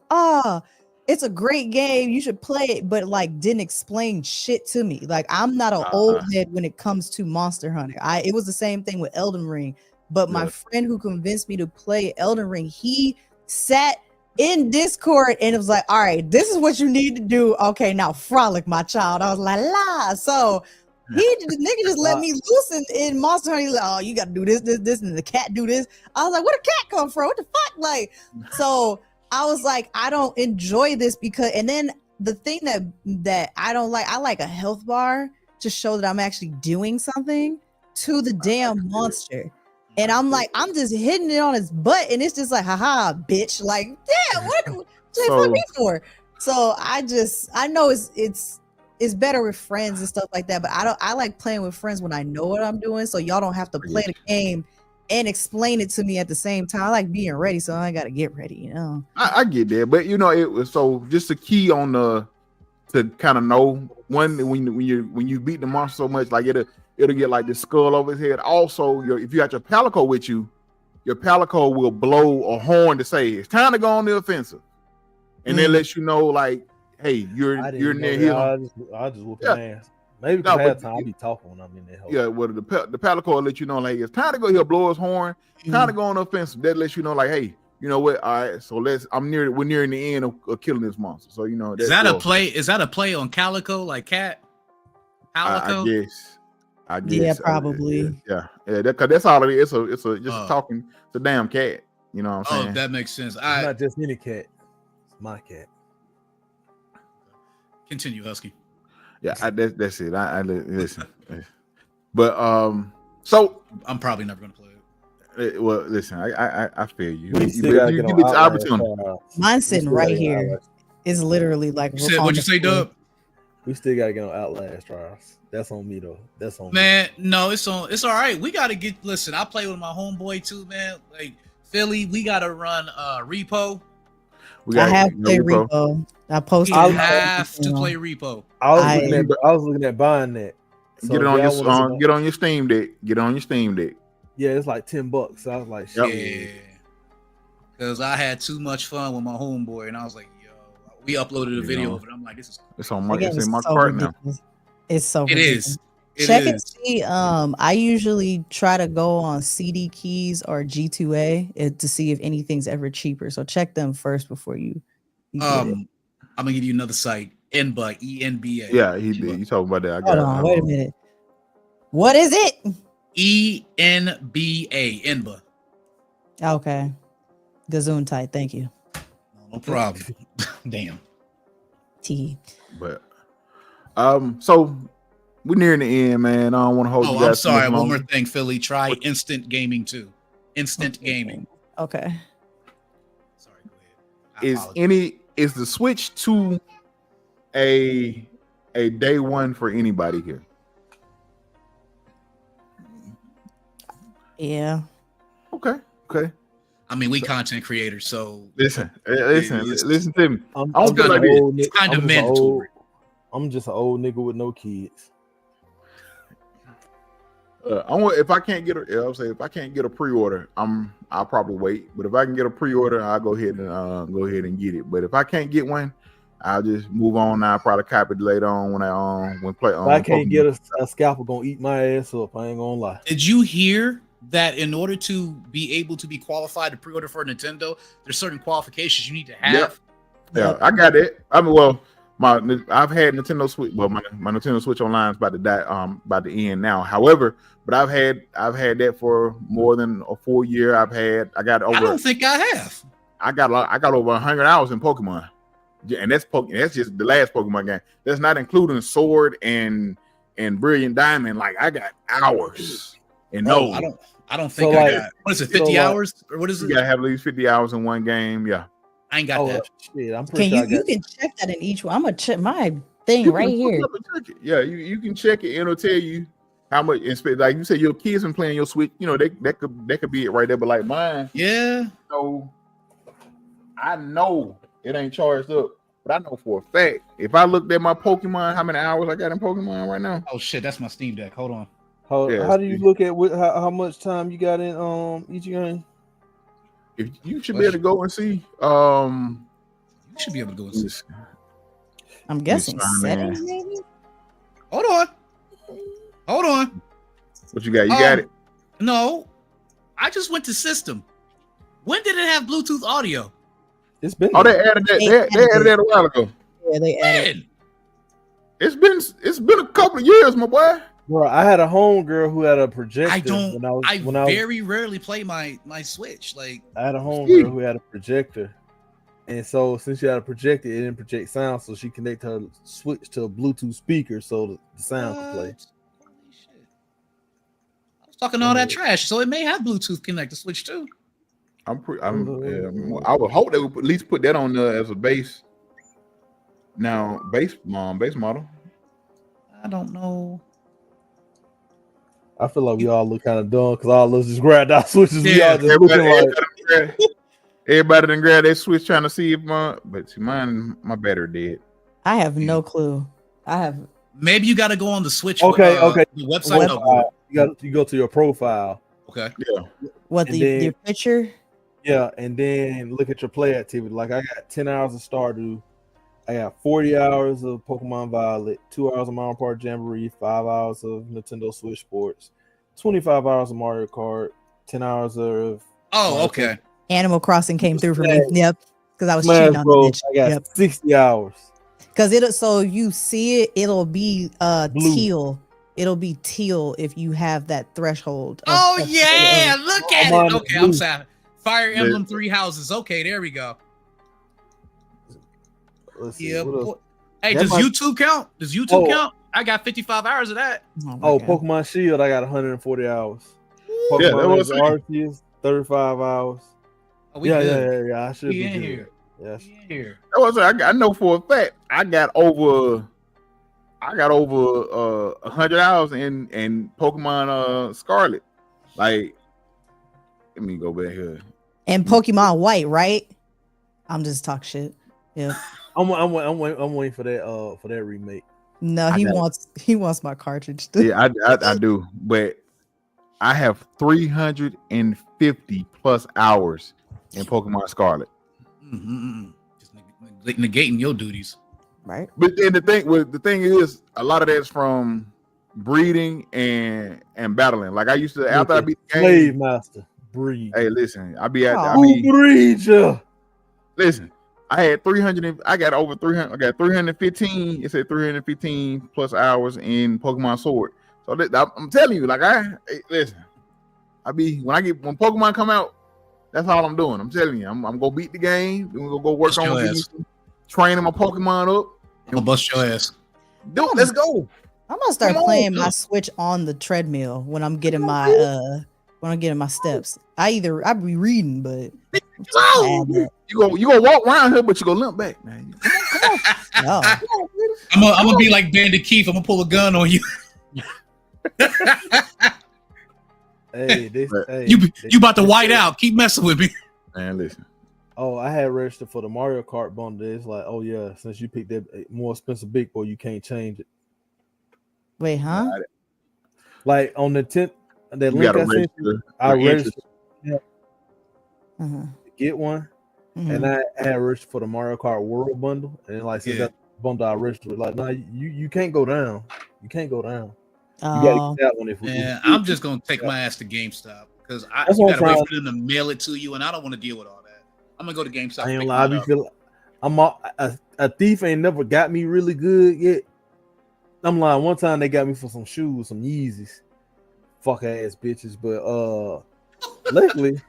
it's a great game, you should play it, but like didn't explain shit to me. Like I'm not an old head when it comes to Monster Hunter. It was the same thing with Elden Ring, but my Yeah. friend who convinced me to play Elden Ring, he sat in Discord and it was like, all right, this is what you need to do. Okay, now frolic, my child. I was like, so the nigga just let me loose in Monster Hunter. He's like, oh, you gotta do this, and the cat do this. I was like, where the cat come from? What the fuck? Like, so I was like, I don't enjoy this because, and then the thing that I don't like, I like a health bar to show that I'm actually doing something to the damn monster. And I'm like, I'm just hitting it on his butt, and it's just like, haha, bitch. Like, damn, what you fuck me for? So I know it's better with friends and stuff like that, but I like playing with friends when I know what I'm doing, so y'all don't have to play the game and explain it to me at the same time. I like being ready, so I gotta get ready, you know. I get that, but you know, it was so just a key on the to kind of know when you beat the monster so much, like it'll get like the skull over his head. Also, if you got your Palico with you, your Palico will blow a horn to say it's time to go on the offensive, and then lets you know like, hey, you're near him. I just whoop an ass. Maybe because half time I be talking when I'm in there. Yeah, well, the Palico will let you know like it's time to go. He'll blow his horn. Time to go on the offensive. That lets you know like, hey, you know what? All right, so we're nearing the end of killing this monster. So you know, is that a play? Is that a play on Calico, like Cat? Calico? I guess. Yeah, probably. Yeah. Because that's all it is. It's talking. It's a damn cat. You know what I'm saying? Oh, that makes sense. It's not just any cat. It's my cat. Continue, Husky. Yeah, that's it. I listen. But so I'm probably never gonna play it. Well, listen, I feel you. You get the opportunity. Mine's sitting right here. It's literally like. What'd you say, Dub? We still gotta get on Outlast trials. That's on me though. That's on man. Me. No, it's all right. We gotta get. Listen, I play with my homeboy too, man. Like Philly, we gotta run Repo. I have to play Repo. I posted. I have to play Repo. I was looking at buying that. So get on your Steam Deck. Get on your Steam Deck. Yeah, it's like $10. So I was like, shit. Yeah. Because I had too much fun with my homeboy, and I was like, yo, we uploaded a video of it. I'm like, this is. It's on my cart now. It's so. It is. Check and see. I usually try to go on CD Keys or G2A to see if anything's ever cheaper. So check them first before you I'm gonna give you another site, Enba, ENBA. Yeah, he did. You talking about that? Hold on, wait a minute. What is it? ENBA, Enba. Okay. Gesundheit, thank you. No problem. Damn. T. But so we're nearing the end, man. I don't want to hold you guys. I'm sorry. One more thing, Philly. Try Instant Gaming too. Instant Gaming. Okay. Sorry, go ahead. Is the Switch 2 a day one for anybody here? Yeah. Okay. I mean, we content creators, so listen to me. It's kind of mandatory. I'm just an old nigga with no kids. If I can't get a pre-order, I'll probably wait. But if I can get a pre-order, I'll go ahead and get it. But if I can't get one, I'll just move on. I'll probably copy it later on when play. If I can't get a scalper, gonna eat my ass up. I ain't gonna lie. Did you hear that in order to be able to be qualified to pre-order for a Nintendo, there's certain qualifications you need to have? Yeah, I got it. I mean, well, I've had Nintendo Switch. Well, my Nintendo Switch Online is about to die, about to end now. However, but I've had that for more than a 4 year. I got over. I don't think I have. I got over 100 hours in Pokemon, and that's just the last Pokemon game. That's not including Sword and Brilliant Diamond. Like I got hours. And no, I don't think I got. What is it? 50 hours or what is it? You gotta have at least 50 hours in one game. Yeah. I ain't got that. Shit, I'm pretty sure you can check that in each one. I'm gonna check my thing right here. Yeah, you can check it and it'll tell you how much. Like you said, your kids been playing your Switch. You know that could be it right there. But like mine, yeah. So I know it ain't charged up, but I know for a fact if I looked at my Pokemon, how many hours I got in Pokemon right now? Oh shit, that's my Steam Deck. Hold on. How do you look at how much time you got in each game? If you should be able to go and see, you should be able to go and see. I'm guessing settings, maybe. Hold on. What you got? You got it? No, I just went to system. When did it have Bluetooth audio? It's been. Oh, they added that. They added that a while ago. Yeah, they added. It's been a couple of years, my boy. Bro, I had a homegirl who had a projector. I very rarely play my Switch. Like I had a homegirl who had a projector, and so since she had a projector, it didn't project sound, so she connected her Switch to a Bluetooth speaker so the sound could play. Holy shit! I was talking all that trash, so it may have Bluetooth connected Switch too. I would hope they would at least put that on there as a base. Now, base model. I don't know. I feel like we all look kind of dumb because all of us just grabbed our switches. We Yeah. all just looking like. Everybody done grab their switch trying to see if my battery dead. I have no clue. I have. Maybe you got to go on the Switch. Okay. The website. You go to your profile. Okay. Yeah. What your picture? Yeah, and then look at your play activity. Like I got 10 hours of Stardew. I got 40 hours of Pokemon Violet, 2 hours of Mario Party Jamboree, 5 hours of Nintendo Switch Sports, 25 hours of Mario Kart, 10 hours of. Oh, okay. Animal Crossing came through for me. Yep, because I was Smash cheating on the Bros. bitch. I got 60 hours. Because so you see it, it'll be Blue. teal. It'll be teal if you have that threshold. Oh yeah, look at it. Okay, I'm sorry. Fire Yeah. Emblem 3 houses. Okay, there we go. Let's see, Yeah. what else? Hey, That does might- YouTube count? Does YouTube count? I got 55 hours of that. my Oh, God. Pokemon Shield, I got 140 hours. Yeah, that Pokemon was Arceus, 35 hours. Oh, we Yeah. good. I should We be in good. here. Yes. We in here. That was I know for a fact I got over 100 hours in Pokemon Scarlet. Like, let me go back here. And Pokemon White, right? I'm just talk shit. Yeah. I'm waiting for that remake. No, I he got it. wants my cartridge. Too. Yeah, I do, but I have 350 plus hours in Pokemon Scarlet. Just negating your duties. Right. But then the thing is, a lot of that's from breeding and battling. Like I used to after I beat the game. Slave Master, breed. Hey, listen, I be at Aw. Who breeds ya? listen. I had 300. I got over 300. I got 315. It said 315 plus hours in Pokemon Sword. So I'm telling you, like listen. When Pokemon come out, that's all I'm doing. I'm telling you, I'm gonna beat the game. Then we're gonna go work Bust your on ass. training my Pokemon up. I'm gonna bust your ass. Dude, let's go. I'm gonna start Come on, playing my dude. Switch on the treadmill when I'm getting my steps. I be reading, but You gonna walk around here, but you gonna limp back, man. no. I'm gonna be like Bandit Keith. I'm gonna pull a gun on you. Hey, You about to white out. Keep messing with me. Man, listen. Oh, I had registered for the Mario Kart bundle. It's like, oh yeah, since you picked that more expensive big boy, you can't change it. Wait, huh? Like on the 10th, that You link gotta I sent you, register. I for registered Uh-huh. to get one, Mhm. and I had registered for the Mario Kart World bundle, and like since Yeah. that bundle I registered, like, nah, you can't go down. You can't go down. You Oh, gotta get that one if we. Man, I'm just gonna take my ass to GameStop because That's you what I'm gotta wait trying- for them to mail it to you, and I don't want to deal with all that. I'm gonna go to GameStop. I ain't pick lie, I mine be up. feeling a thief ain't never got me really good yet. I'm lying. One time they got me for some shoes, some Yeezys. Fuck ass bitches, but lately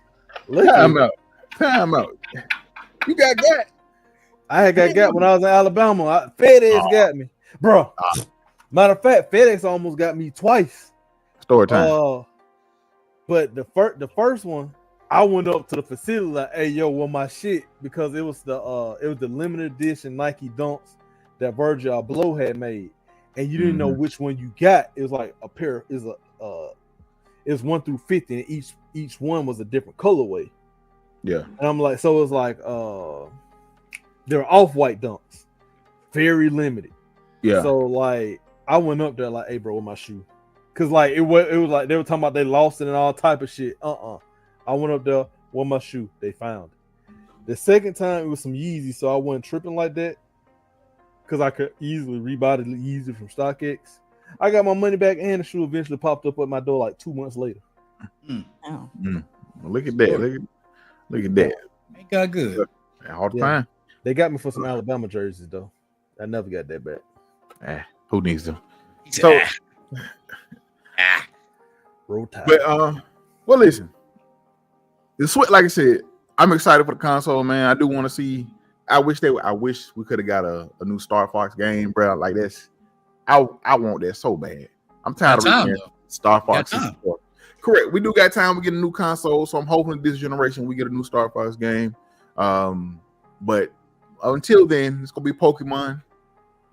Time out. You got that? I had got when I was in Alabama. FedEx got me, bro. Matter of fact, FedEx almost got me twice. Story time. But the first one, I went up to the facility like, "Hey, yo, what my shit?" Because it was the limited edition Nike Dunks that Virgil Abloh had made, and you didn't know which one you got. It was like a pair. It was 1 through 50, and each one was a different colorway. Yeah. And I'm like, so it's like they're off-white Dunks, very limited. Yeah. So like I went up there like, "Hey, bro, with my shoe," because like it was like they were talking about they lost it and all type of shit. I went up there with my shoe. They found it. The second time it was some Yeezy, so I wasn't tripping like that because I could easily rebuy the Yeezy from StockX. I got my money back, and the shoe eventually popped up at my door like 2 months later. oh. Well, look at that. Look at that. Ain't got good. All the Yeah. time. They got me for some Alabama jerseys though. I never got that back. Who needs them? He said, So, Roll Tide. but well, listen. The Switch, like I said, I'm excited for the console, man. I do want to see. I wish we could have got a new Star Fox game, bro. Like this. I want that so bad. I'm tired Got of time, reading though. Star Fox. Got time. 64. Correct. We do got time. We get a new console, so I'm hoping this generation we get a new Star Fox game. But until then, it's gonna be Pokemon.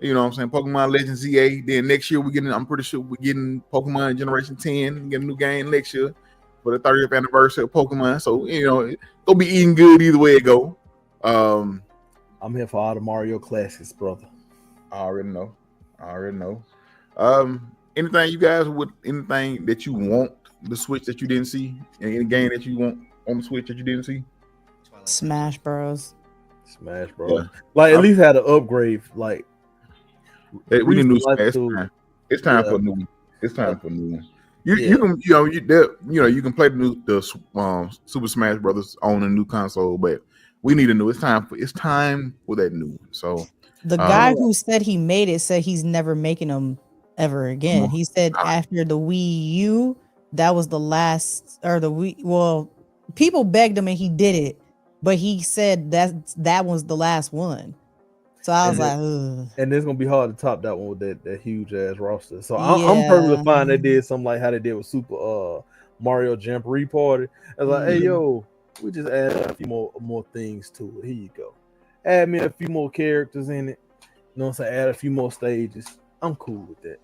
You know what I'm saying? Pokemon Legends ZA. Then next year I'm pretty sure we're getting Pokemon Generation 10. We get a new game next year for the 30th anniversary of Pokemon. So it's gonna be eating good either way it go. I'm here for all the Mario classics, brother. I already know. Anything you guys anything that you want the Switch that you didn't see? Any game that you want on the Switch that you didn't see? Smash Bros. Yeah. Like at least had an upgrade. Like we didn't do Smash. It's time for a new one. It's time for a new one. You can play the Super Smash Brothers on a new console, but we need a new. It's time for that new one. So the guy who said he made it said he's never making them ever again. He said after the Wii U, that was the last, or the Wii. Well, people begged him and he did it, but he said that was the last one. So I was like, ugh. And it's gonna be hard to top that one with that huge ass roster. So I'm perfectly fine. They did something like how they did with Super Mario Jamboree Party. I was like, hey yo, we just add a few more things to it. Here you go. Add me a few more characters in it. You know what I'm saying? Add a few more stages. I'm cool with that.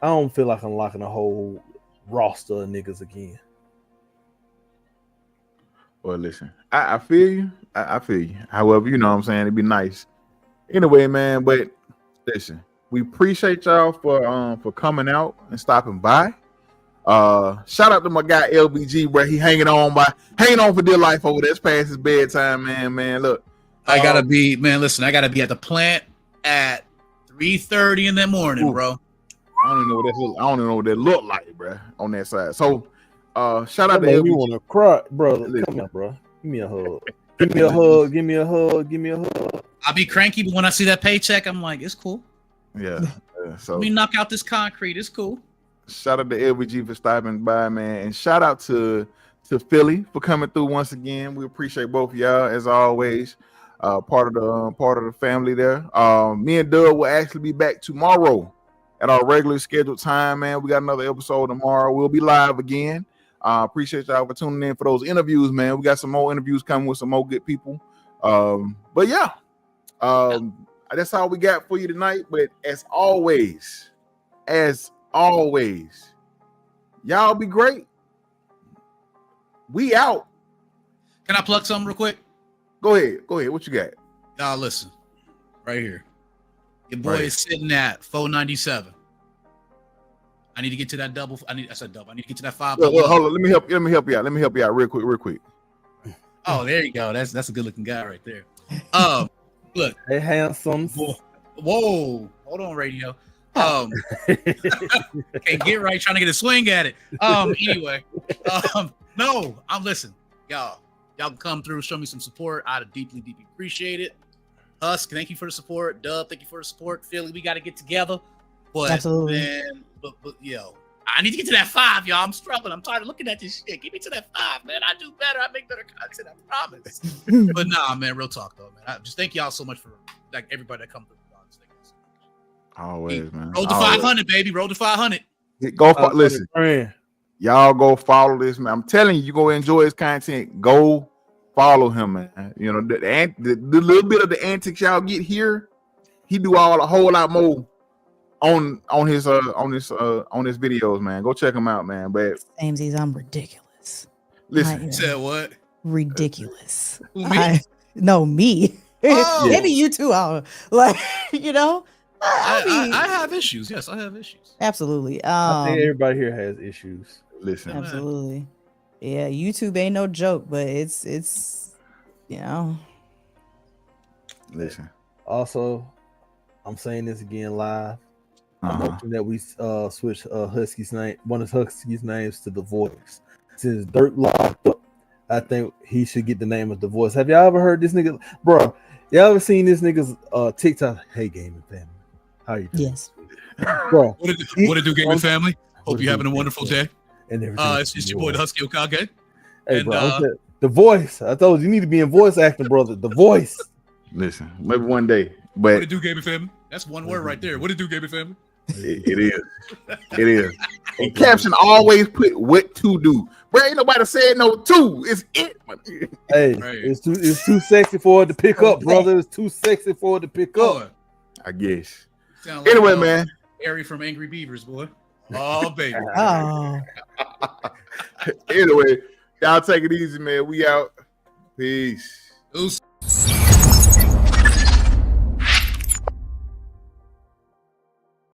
I don't feel like unlocking a whole roster of niggas again. Well, listen, I feel you. I feel you. However, you know what I'm saying? It'd be nice. Anyway, man, but listen, we appreciate y'all for coming out and stopping by. Shout out to my guy LBG, bro. He hanging on for dear life over there. It's past his bedtime, man. Look. I gotta be at the plant at 3:30 in the morning, bro. I don't even know what that look like, bro, on that side. So shout out to LBG. LBG. You wanna cry, brother? Come on, bro. Give me a hug. Give me a hug. I'll be cranky, but when I see that paycheck, I'm like, it's cool. Yeah. So let me knock out this concrete. It's cool. Shout out to LBG for stopping by, man, and shout out to Philly for coming through once again. We appreciate both of y'all as always. Part of the family there. Me and Doug will actually be back tomorrow at our regular scheduled time, man. We got another episode tomorrow. We'll be live again. Appreciate y'all for tuning in for those interviews, man. We got some more interviews coming with some more good people. But yeah, that's all we got for you tonight. But as always, y'all be great. We out. Can I plug something real quick? Go ahead. What you got? Y'all listen, right here. Your boy is sitting at 497. I need to get to that double. I need to get to that 5. Hold on. Let me help you out. Let me help you out real quick. Oh, there you go. That's a good looking guy right there. Look. Hey, handsome. Whoa. Hold on, radio. Can't get right trying to get a swing at it. Anyway. No, listen, y'all can come through, show me some support. I'd deeply appreciate it. Husk, thank you for the support. Dub, thank you for the support. Philly, we got to get together. But absolutely, man, but yo, I need to get to that 5, y'all. I'm struggling. I'm tired of looking at this shit. Get me to that 5, man. I do better. I make better content. I promise. But nah, man, real talk though, man. I just thank y'all so much for like everybody that come through. Always, man. Roll to 500, baby. Roll to 500. Listen. Y'all go follow this, man. I'm telling you, you're going to enjoy his content. Go follow him, man. You know, the little bit of the antics y'all get here, he do a whole lot more on his videos, man. Go check him out, man. But Samesies, I'm ridiculous. Listen. You said what? Ridiculous. Who, me? No, me. Oh. Maybe you too. Like, you know. I have issues. Yes, I have issues. Absolutely. I think everybody here has issues. Listen. Absolutely. Yeah, YouTube ain't no joke, but it's you know. Listen. Also, I'm saying this again live. I'm hoping that we switch Husky's name, one of Husky's names, to The Voice. Since Dirt locked up, I think he should get the name of The Voice. Have y'all ever heard this nigga, bro? Y'all ever seen this nigga's TikTok? Hey, gaming family, how you doing? Yes, bro. What it do, gaming family? Hope you're having a wonderful day. And everything. It's your boy, the Husky Okage. Hey, and, bro, The Voice. I told you need to be in voice acting, brother. The Voice. Listen, maybe one day, but what it do, gaming family? That's one word right there. What it do, gaming family? It is. And caption always put what to do. Bro, ain't nobody said no to. It's it. Hey, right. it's too sexy for it to pick up, brother. It's too sexy for it to pick up. I guess. Sound like, Anyway, man. Harry from Angry Beavers, boy. Oh, baby. Oh. Anyway, y'all take it easy, man. We out. Peace. Oops.